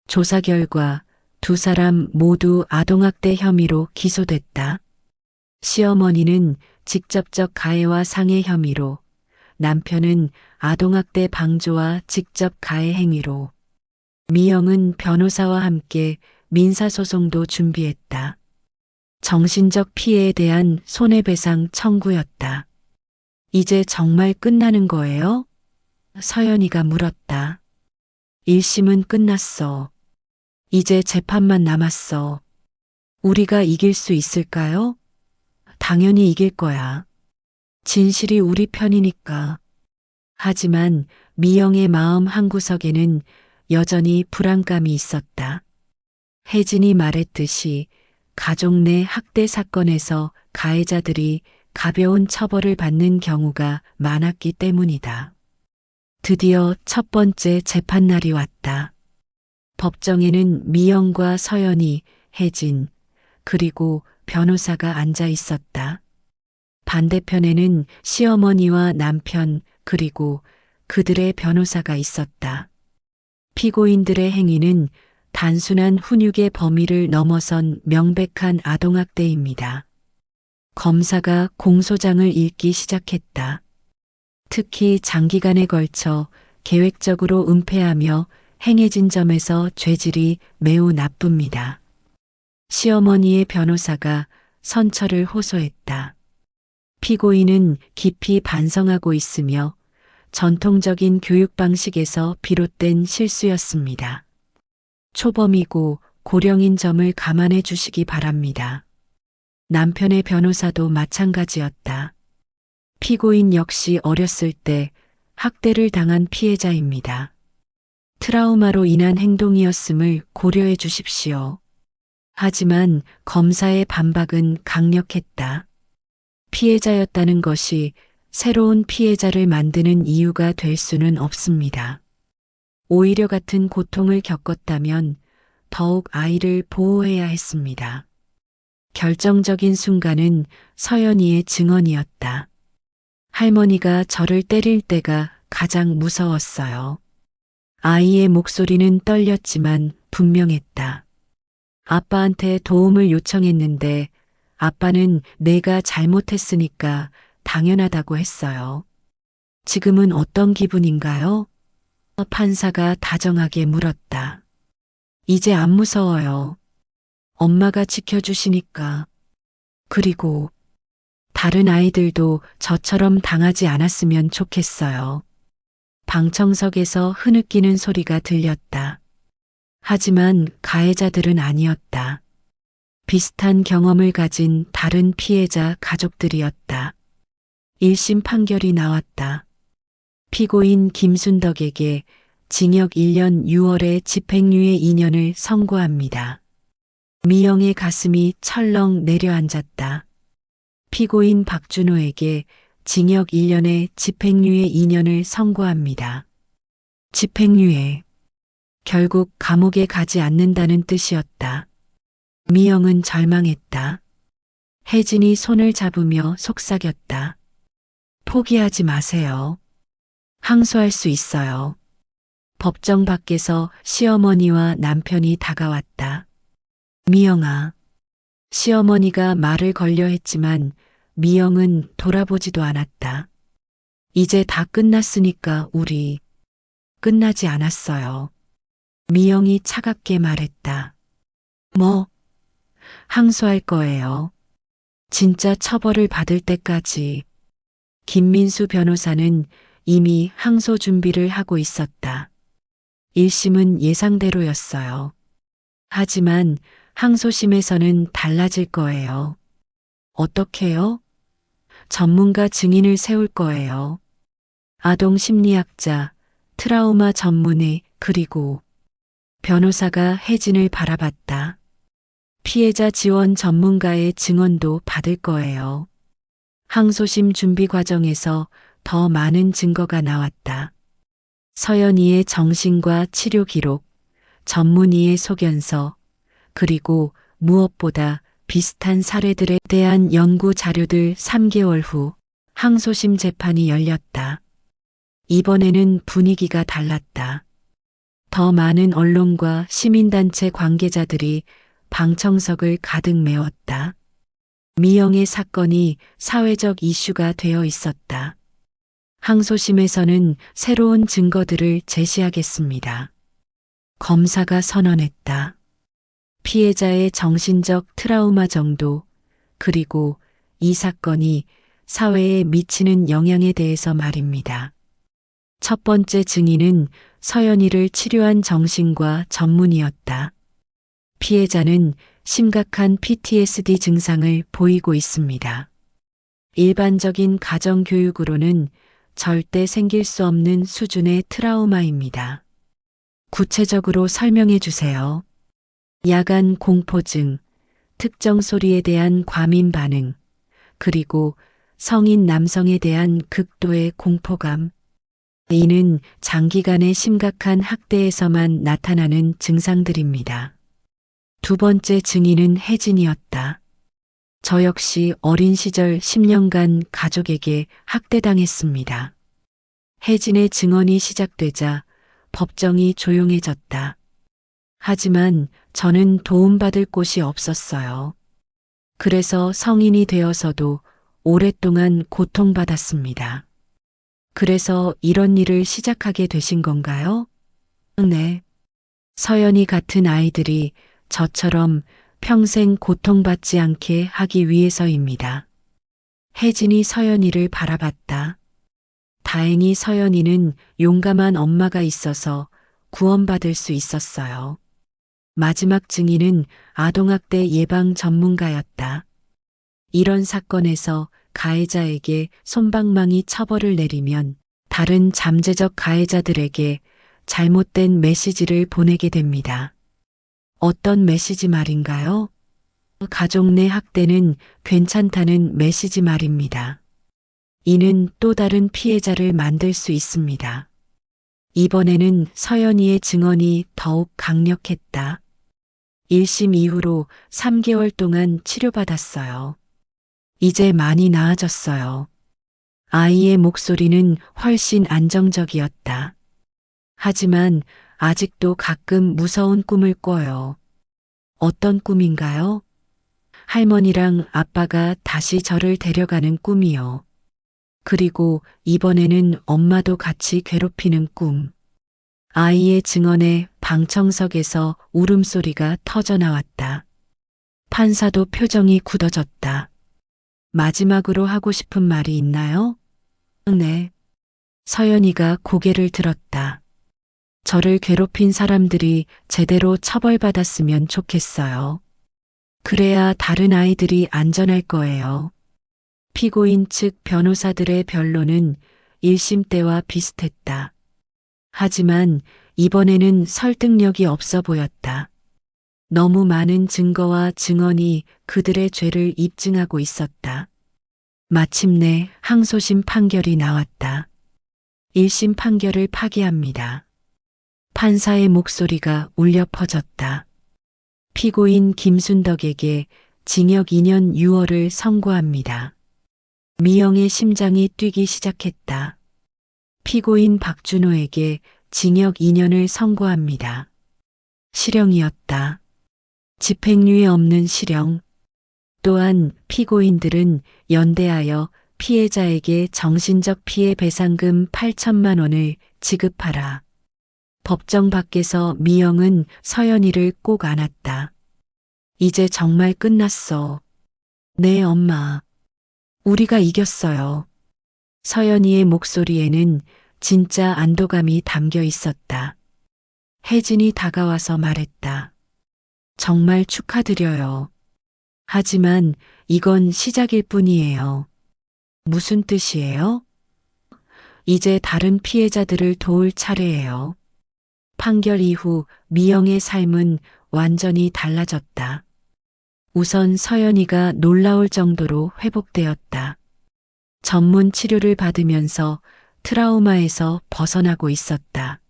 조사 결과 두 사람 모두 아동학대 혐의로 기소됐다. 시어머니는 직접적 가해와 상해 혐의로, 남편은 아동학대 방조와 직접 가해 행위로, 미영은 변호사와 함께 민사소송도 준비했다. 정신적 피해에 대한 손해배상 청구였다. 이제 정말 끝나는 거예요? 서연이가 물었다. 1심은 끝났어. 이제 재판만 남았어. 우리가 이길 수 있을까요? 당연히 이길 거야. 진실이 우리 편이니까. 하지만 미영의 마음 한구석에는 여전히 불안감이 있었다. 혜진이 말했듯이 가족 내 학대 사건에서 가해자들이 가벼운 처벌을 받는 경우가 많았기 때문이다. 드디어 첫 번째 재판날이 왔다. 법정에는 미영과 서연이, 혜진, 그리고 변호사가 앉아 있었다. 반대편에는 시어머니와 남편, 그리고 그들의 변호사가 있었다. 피고인들의 행위는 단순한 훈육의 범위를 넘어선 명백한 아동학대입니다. 검사가 공소장을 읽기 시작했다. 특히 장기간에 걸쳐 계획적으로 은폐하며 행해진 점에서 죄질이 매우 나쁩니다. 시어머니의 변호사가 선처를 호소했다. 피고인은 깊이 반성하고 있으며 전통적인 교육 방식에서 비롯된 실수였습니다. 초범이고 고령인 점을 감안해 주시기 바랍니다. 남편의 변호사도 마찬가지였다. 피고인 역시 어렸을 때 학대를 당한 피해자입니다. 트라우마로 인한 행동이었음을 고려해 주십시오. 하지만 검사의 반박은 강력했다. 피해자였다는 것이 새로운 피해자를 만드는 이유가 될 수는 없습니다. 오히려 같은 고통을 겪었다면 더욱 아이를 보호해야 했습니다. 결정적인 순간은 서연이의 증언이었다. 할머니가 저를 때릴 때가 가장 무서웠어요. 아이의 목소리는 떨렸지만 분명했다. 아빠한테 도움을 요청했는데 아빠는 내가 잘못했으니까 당연하다고 했어요. 지금은 어떤 기분인가요? 판사가 다정하게 물었다. 이제 안 무서워요. 엄마가 지켜주시니까. 그리고 다른 아이들도 저처럼 당하지 않았으면 좋겠어요. 방청석에서 흐느끼는 소리가 들렸다. 하지만 가해자들은 아니었다. 비슷한 경험을 가진 다른 피해자 가족들이었다. 1심 판결이 나왔다. 피고인 김순덕에게 징역 1년 6월에 집행유예 2년을 선고합니다. 미영의 가슴이 철렁 내려앉았다. 피고인 박준호에게 징역 1년에 집행유예 2년을 선고합니다. 집행유예. 결국 감옥에 가지 않는다는 뜻이었다. 미영은 절망했다. 혜진이 손을 잡으며 속삭였다. 포기하지 마세요. 항소할 수 있어요. 법정 밖에서 시어머니와 남편이 다가왔다. 미영아. 시어머니가 말을 걸려 했지만 미영은 돌아보지도 않았다. 이제 다 끝났으니까 우리. 끝나지 않았어요. 미영이 차갑게 말했다. 뭐? 항소할 거예요. 진짜 처벌을 받을 때까지. 김민수 변호사는 이미 항소 준비를 하고 있었다. 1심은 예상대로였어요. 하지만 항소심에서는 달라질 거예요. 어떻게요? 전문가 증인을 세울 거예요. 아동 심리학자, 트라우마 전문의, 그리고 변호사가 혜진을 바라봤다. 피해자 지원 전문가의 증언도 받을 거예요. 항소심 준비 과정에서 더 많은 증거가 나왔다. 서연이의 정신과 치료 기록, 전문의의 소견서, 그리고 무엇보다 비슷한 사례들에 대한 연구 자료들. 3개월 후 항소심 재판이 열렸다. 이번에는 분위기가 달랐다. 더 많은 언론과 시민단체 관계자들이 방청석을 가득 메웠다. 미영의 사건이 사회적 이슈가 되어 있었다. 항소심에서는 새로운 증거들을 제시하겠습니다. 검사가 선언했다. 피해자의 정신적 트라우마 정도, 그리고 이 사건이 사회에 미치는 영향에 대해서 말입니다. 첫 번째 증인은 서연이를 치료한 정신과 전문의였다. 피해자는 심각한 PTSD 증상을 보이고 있습니다. 일반적인 가정교육으로는 절대 생길 수 없는 수준의 트라우마입니다. 구체적으로 설명해 주세요. 야간 공포증, 특정 소리에 대한 과민 반응, 그리고 성인 남성에 대한 극도의 공포감. 이는 장기간의 심각한 학대에서만 나타나는 증상들입니다. 두 번째 증인은 혜진이었다. 저 역시 어린 시절 10년간 가족에게 학대당했습니다. 혜진의 증언이 시작되자 법정이 조용해졌다. 하지만 저는 도움받을 곳이 없었어요. 그래서 성인이 되어서도 오랫동안 고통받았습니다. 그래서 이런 일을 시작하게 되신 건가요? 네. 서연이 같은 아이들이 저처럼 평생 고통받지 않게 하기 위해서입니다. 혜진이 서연이를 바라봤다. 다행히 서연이는 용감한 엄마가 있어서 구원받을 수 있었어요. 마지막 증인은 아동학대 예방 전문가였다. 이런 사건에서 가해자에게 솜방망이 처벌을 내리면 다른 잠재적 가해자들에게 잘못된 메시지를 보내게 됩니다. 어떤 메시지 말인가요? 가족 내 학대는 괜찮다는 메시지 말입니다. 이는 또 다른 피해자를 만들 수 있습니다. 이번에는 서연이의 증언이 더욱 강력했다. 1심 이후로 3개월 동안 치료받았어요. 이제 많이 나아졌어요. 아이의 목소리는 훨씬 안정적이었다. 하지만 아직도 가끔 무서운 꿈을 꿔요. 어떤 꿈인가요? 할머니랑 아빠가 다시 저를 데려가는 꿈이요. 그리고 이번에는 엄마도 같이 괴롭히는 꿈. 아이의 증언에 방청석에서 울음소리가 터져 나왔다. 판사도 표정이 굳어졌다. 마지막으로 하고 싶은 말이 있나요? 네. 서연이가 고개를 들었다. 저를 괴롭힌 사람들이 제대로 처벌받았으면 좋겠어요. 그래야 다른 아이들이 안전할 거예요. 피고인 측 변호사들의 변론은 1심 때와 비슷했다. 하지만 이번에는 설득력이 없어 보였다. 너무 많은 증거와 증언이 그들의 죄를 입증하고 있었다. 마침내 항소심 판결이 나왔다. 1심 판결을 파기합니다. 판사의 목소리가 울려 퍼졌다. 피고인 김순덕에게 징역 2년 6월을 선고합니다. 미영의 심장이 뛰기 시작했다. 피고인 박준호에게 징역 2년을 선고합니다. 실형이었다. 집행유예 없는 실형. 또한 피고인들은 연대하여 피해자에게 정신적 피해 배상금 8천만 원을 지급하라. 법정 밖에서 미영은 서연이를 꼭 안았다. 이제 정말 끝났어. 네, 엄마. 우리가 이겼어요. 서연이의 목소리에는 진짜 안도감이 담겨 있었다. 혜진이 다가와서 말했다. 정말 축하드려요. 하지만 이건 시작일 뿐이에요. 무슨 뜻이에요? 이제 다른 피해자들을 도울 차례예요. 판결 이후 미영의 삶은 완전히 달라졌다. 우선 서연이가 놀라울 정도로 회복되었다. 전문 치료를 받으면서 트라우마에서 벗어나고 있었다.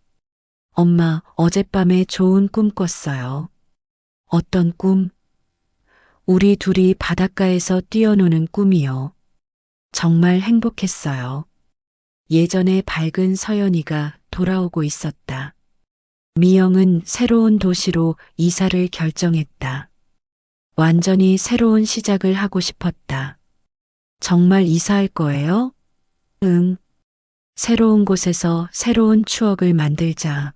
엄마, 어젯밤에 좋은 꿈 꿨어요. 어떤 꿈? 우리 둘이 바닷가에서 뛰어노는 꿈이요. 정말 행복했어요. 예전에 밝은 서연이가 돌아오고 있었다. 미영은 새로운 도시로 이사를 결정했다. 완전히 새로운 시작을 하고 싶었다. 정말 이사할 거예요? 응. 새로운 곳에서 새로운 추억을 만들자.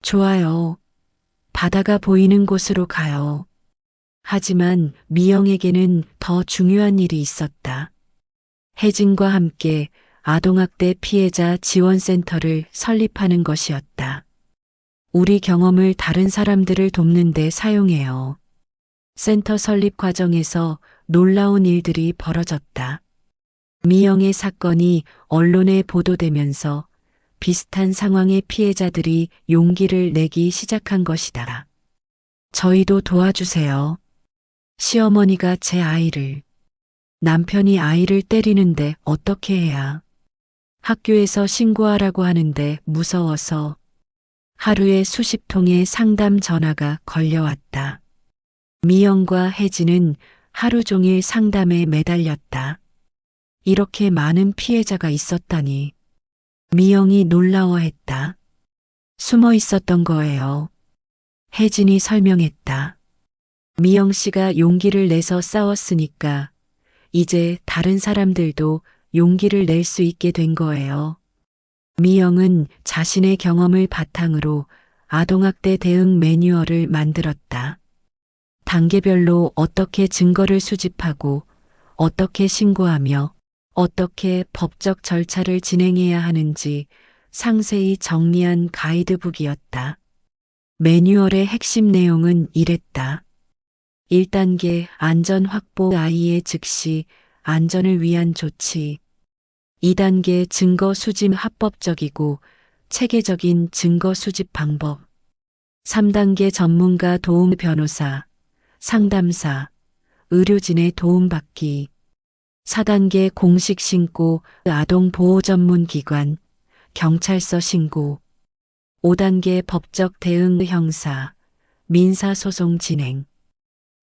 좋아요. 바다가 보이는 곳으로 가요. 하지만 미영에게는 더 중요한 일이 있었다. 혜진과 함께 아동학대 피해자 지원센터를 설립하는 것이었다. 우리 경험을 다른 사람들을 돕는 데 사용해요. 센터 설립 과정에서 놀라운 일들이 벌어졌다. 미영의 사건이 언론에 보도되면서 비슷한 상황의 피해자들이 용기를 내기 시작한 것이다. 저희도 도와주세요. 시어머니가 제 아이를, 남편이 아이를 때리는데 어떻게 해야? 학교에서 신고하라고 하는데 무서워서 하루에 수십 통의 상담 전화가 걸려왔다. 미영과 혜진은 하루 종일 상담에 매달렸다. 이렇게 많은 피해자가 있었다니. 미영이 놀라워했다. 숨어 있었던 거예요. 혜진이 설명했다. 미영 씨가 용기를 내서 싸웠으니까 이제 다른 사람들도 용기를 낼 수 있게 된 거예요. 미영은 자신의 경험을 바탕으로 아동학대 대응 매뉴얼을 만들었다. 단계별로 어떻게 증거를 수집하고 어떻게 신고하며 어떻게 법적 절차를 진행해야 하는지 상세히 정리한 가이드북이었다. 매뉴얼의 핵심 내용은 이랬다. 1단계 안전 확보 아이의 즉시 안전을 위한 조치. 2단계 증거 수집 합법적이고 체계적인 증거 수집 방법. 3단계 전문가 도움 변호사, 상담사, 의료진의 도움받기. 4단계 공식 신고 아동 보호 전문 기관, 경찰서 신고. 5단계 법적 대응 형사, 민사소송 진행.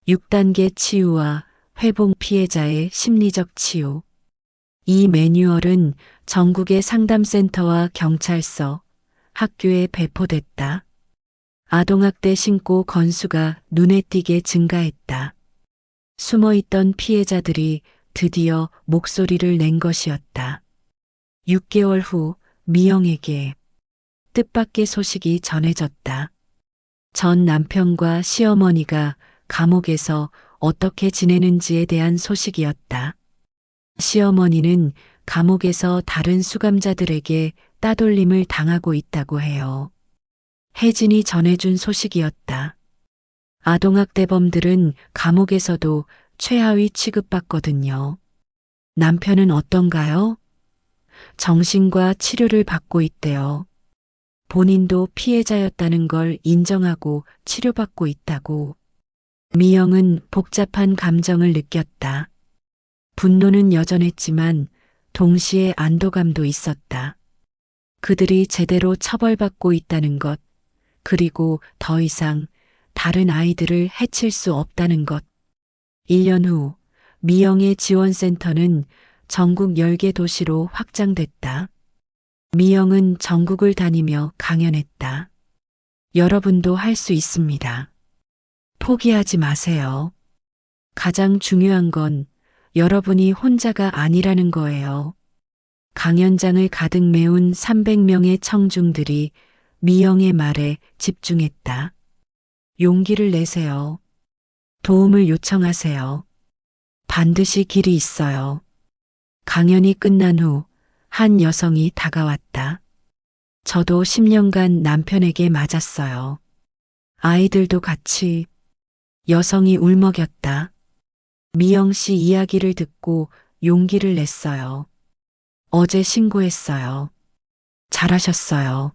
6단계 치유와 회복 피해자의 심리적 치유. 이 매뉴얼은 전국의 상담센터와 경찰서, 학교에 배포됐다. 아동학대 신고 건수가 눈에 띄게 증가했다. 숨어있던 피해자들이 드디어 목소리를 낸 것이었다. 6개월 후 미영에게 뜻밖의 소식이 전해졌다. 전 남편과 시어머니가 감옥에서 어떻게 지내는지에 대한 소식이었다. 시어머니는 감옥에서 다른 수감자들에게 따돌림을 당하고 있다고 해요. 혜진이 전해준 소식이었다. 아동학대범들은 감옥에서도 최하위 취급받거든요. 남편은 어떤가요? 정신과 치료를 받고 있대요. 본인도 피해자였다는 걸 인정하고 치료받고 있다고. 미영은 복잡한 감정을 느꼈다. 분노는 여전했지만 동시에 안도감도 있었다. 그들이 제대로 처벌받고 있다는 것, 그리고 더 이상 다른 아이들을 해칠 수 없다는 것. 1년 후 미영의 지원센터는 전국 10개 도시로 확장됐다. 미영은 전국을 다니며 강연했다. 여러분도 할 수 있습니다. 포기하지 마세요. 가장 중요한 건 여러분이 혼자가 아니라는 거예요. 강연장을 가득 메운 300명의 청중들이 미영의 말에 집중했다. 용기를 내세요. 도움을 요청하세요. 반드시 길이 있어요. 강연이 끝난 후 한 여성이 다가왔다. 저도 10년간 남편에게 맞았어요. 아이들도 같이. 여성이 울먹였다. 미영 씨 이야기를 듣고 용기를 냈어요. 어제 신고했어요. 잘하셨어요.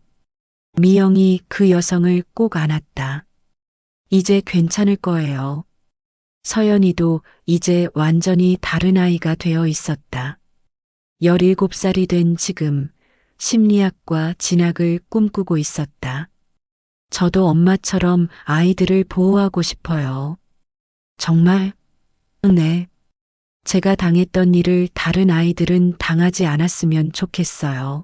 미영이 그 여성을 꼭 안았다. 이제 괜찮을 거예요. 서연이도 이제 완전히 다른 아이가 되어 있었다. 17살이 된 지금 심리학과 진학을 꿈꾸고 있었다. 저도 엄마처럼 아이들을 보호하고 싶어요. 정말? 네. 제가 당했던 일을 다른 아이들은 당하지 않았으면 좋겠어요.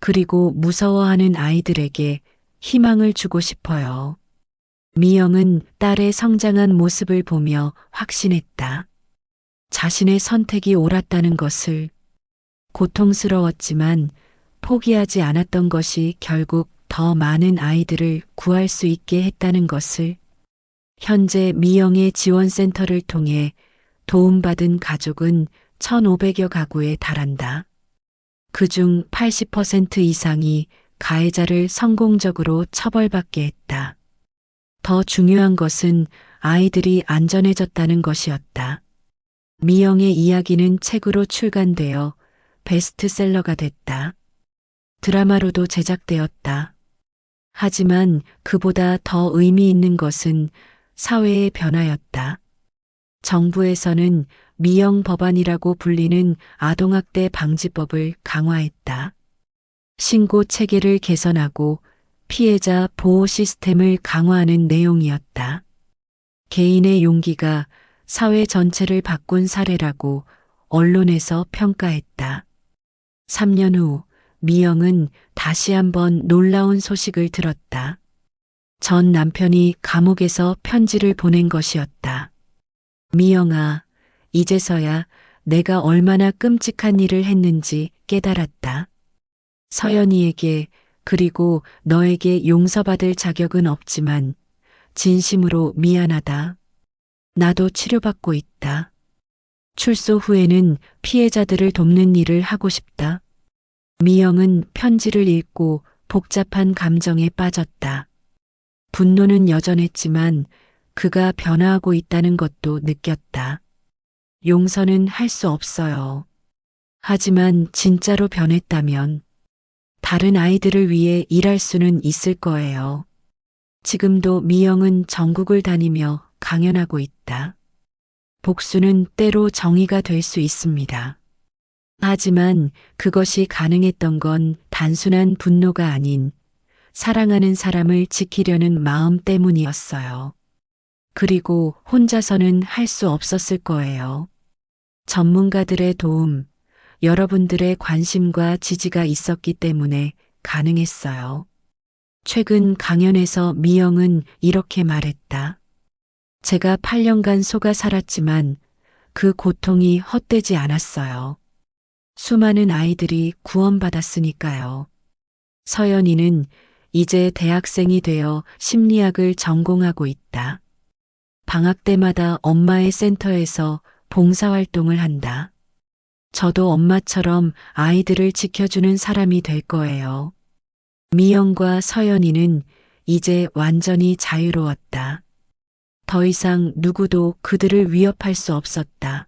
그리고 무서워하는 아이들에게 희망을 주고 싶어요. 미영은 딸의 성장한 모습을 보며 확신했다. 자신의 선택이 옳았다는 것을. 고통스러웠지만 포기하지 않았던 것이 결국 더 많은 아이들을 구할 수 있게 했다는 것을. 현재 미영의 지원센터를 통해 도움받은 가족은 1,500여 가구에 달한다. 그중 80% 이상이 가해자를 성공적으로 처벌받게 했다. 더 중요한 것은 아이들이 안전해졌다는 것이었다. 미영의 이야기는 책으로 출간되어 베스트셀러가 됐다. 드라마로도 제작되었다. 하지만 그보다 더 의미 있는 것은 사회의 변화였다. 정부에서는 미영 법안이라고 불리는 아동학대 방지법을 강화했다. 신고 체계를 개선하고 피해자 보호 시스템을 강화하는 내용이었다. 개인의 용기가 사회 전체를 바꾼 사례라고 언론에서 평가했다. 3년 후 미영은 다시 한번 놀라운 소식을 들었다. 전 남편이 감옥에서 편지를 보낸 것이었다. 미영아, 이제서야 내가 얼마나 끔찍한 일을 했는지 깨달았다. 서연이에게 그리고 너에게 용서받을 자격은 없지만 진심으로 미안하다. 나도 치료받고 있다. 출소 후에는 피해자들을 돕는 일을 하고 싶다. 미영은 편지를 읽고 복잡한 감정에 빠졌다. 분노는 여전했지만 그가 변화하고 있다는 것도 느꼈다. 용서는 할 수 없어요. 하지만 진짜로 변했다면 다른 아이들을 위해 일할 수는 있을 거예요. 지금도 미영은 전국을 다니며 강연하고 있다. 복수는 때로 정의가 될 수 있습니다. 하지만 그것이 가능했던 건 단순한 분노가 아닌 사랑하는 사람을 지키려는 마음 때문이었어요. 그리고 혼자서는 할 수 없었을 거예요. 전문가들의 도움, 여러분들의 관심과 지지가 있었기 때문에 가능했어요. 최근 강연에서 미영은 이렇게 말했다. 제가 8년간 속아 살았지만 그 고통이 헛되지 않았어요. 수많은 아이들이 구원받았으니까요. 서연이는 이제 대학생이 되어 심리학을 전공하고 있다. 방학 때마다 엄마의 센터에서 봉사활동을 한다. 저도 엄마처럼 아이들을 지켜주는 사람이 될 거예요. 미영과 서연이는 이제 완전히 자유로웠다. 더 이상 누구도 그들을 위협할 수 없었다.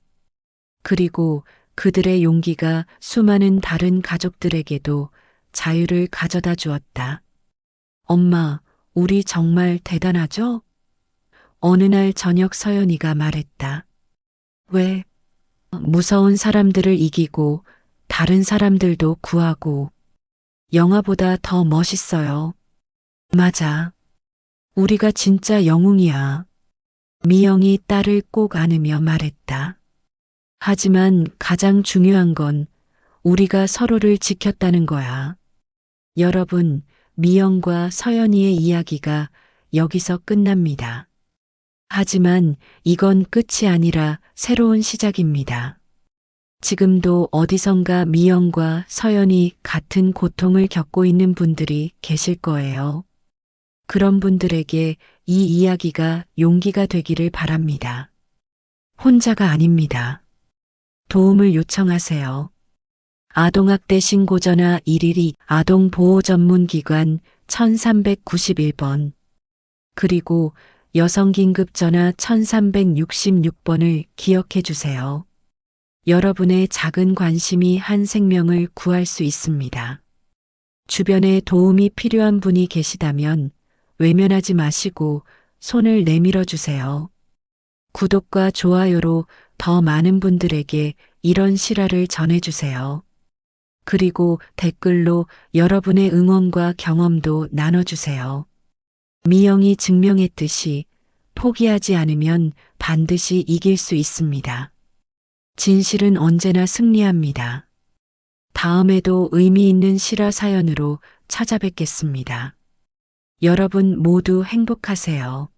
그리고 그들의 용기가 수많은 다른 가족들에게도 자유를 가져다 주었다. 엄마, 우리 정말 대단하죠? 어느 날 저녁 서연이가 말했다. 왜? 무서운 사람들을 이기고 다른 사람들도 구하고 영화보다 더 멋있어요. 맞아. 우리가 진짜 영웅이야. 미영이 딸을 꼭 안으며 말했다. 하지만 가장 중요한 건 우리가 서로를 지켰다는 거야. 여러분, 미영과 서연이의 이야기가 여기서 끝납니다. 하지만 이건 끝이 아니라 새로운 시작입니다. 지금도 어디선가 미영과 서연이 같은 고통을 겪고 있는 분들이 계실 거예요. 그런 분들에게 이 이야기가 용기가 되기를 바랍니다. 혼자가 아닙니다. 도움을 요청하세요. 아동학대 신고전화 112 아동보호전문기관 1391번 그리고 여성긴급전화 1366번을 기억해 주세요. 여러분의 작은 관심이 한 생명을 구할 수 있습니다. 주변에 도움이 필요한 분이 계시다면 외면하지 마시고 손을 내밀어 주세요. 구독과 좋아요로 더 많은 분들에게 이런 실화를 전해주세요. 그리고 댓글로 여러분의 응원과 경험도 나눠주세요. 미영이 증명했듯이 포기하지 않으면 반드시 이길 수 있습니다. 진실은 언제나 승리합니다. 다음에도 의미 있는 실화 사연으로 찾아뵙겠습니다. 여러분 모두 행복하세요.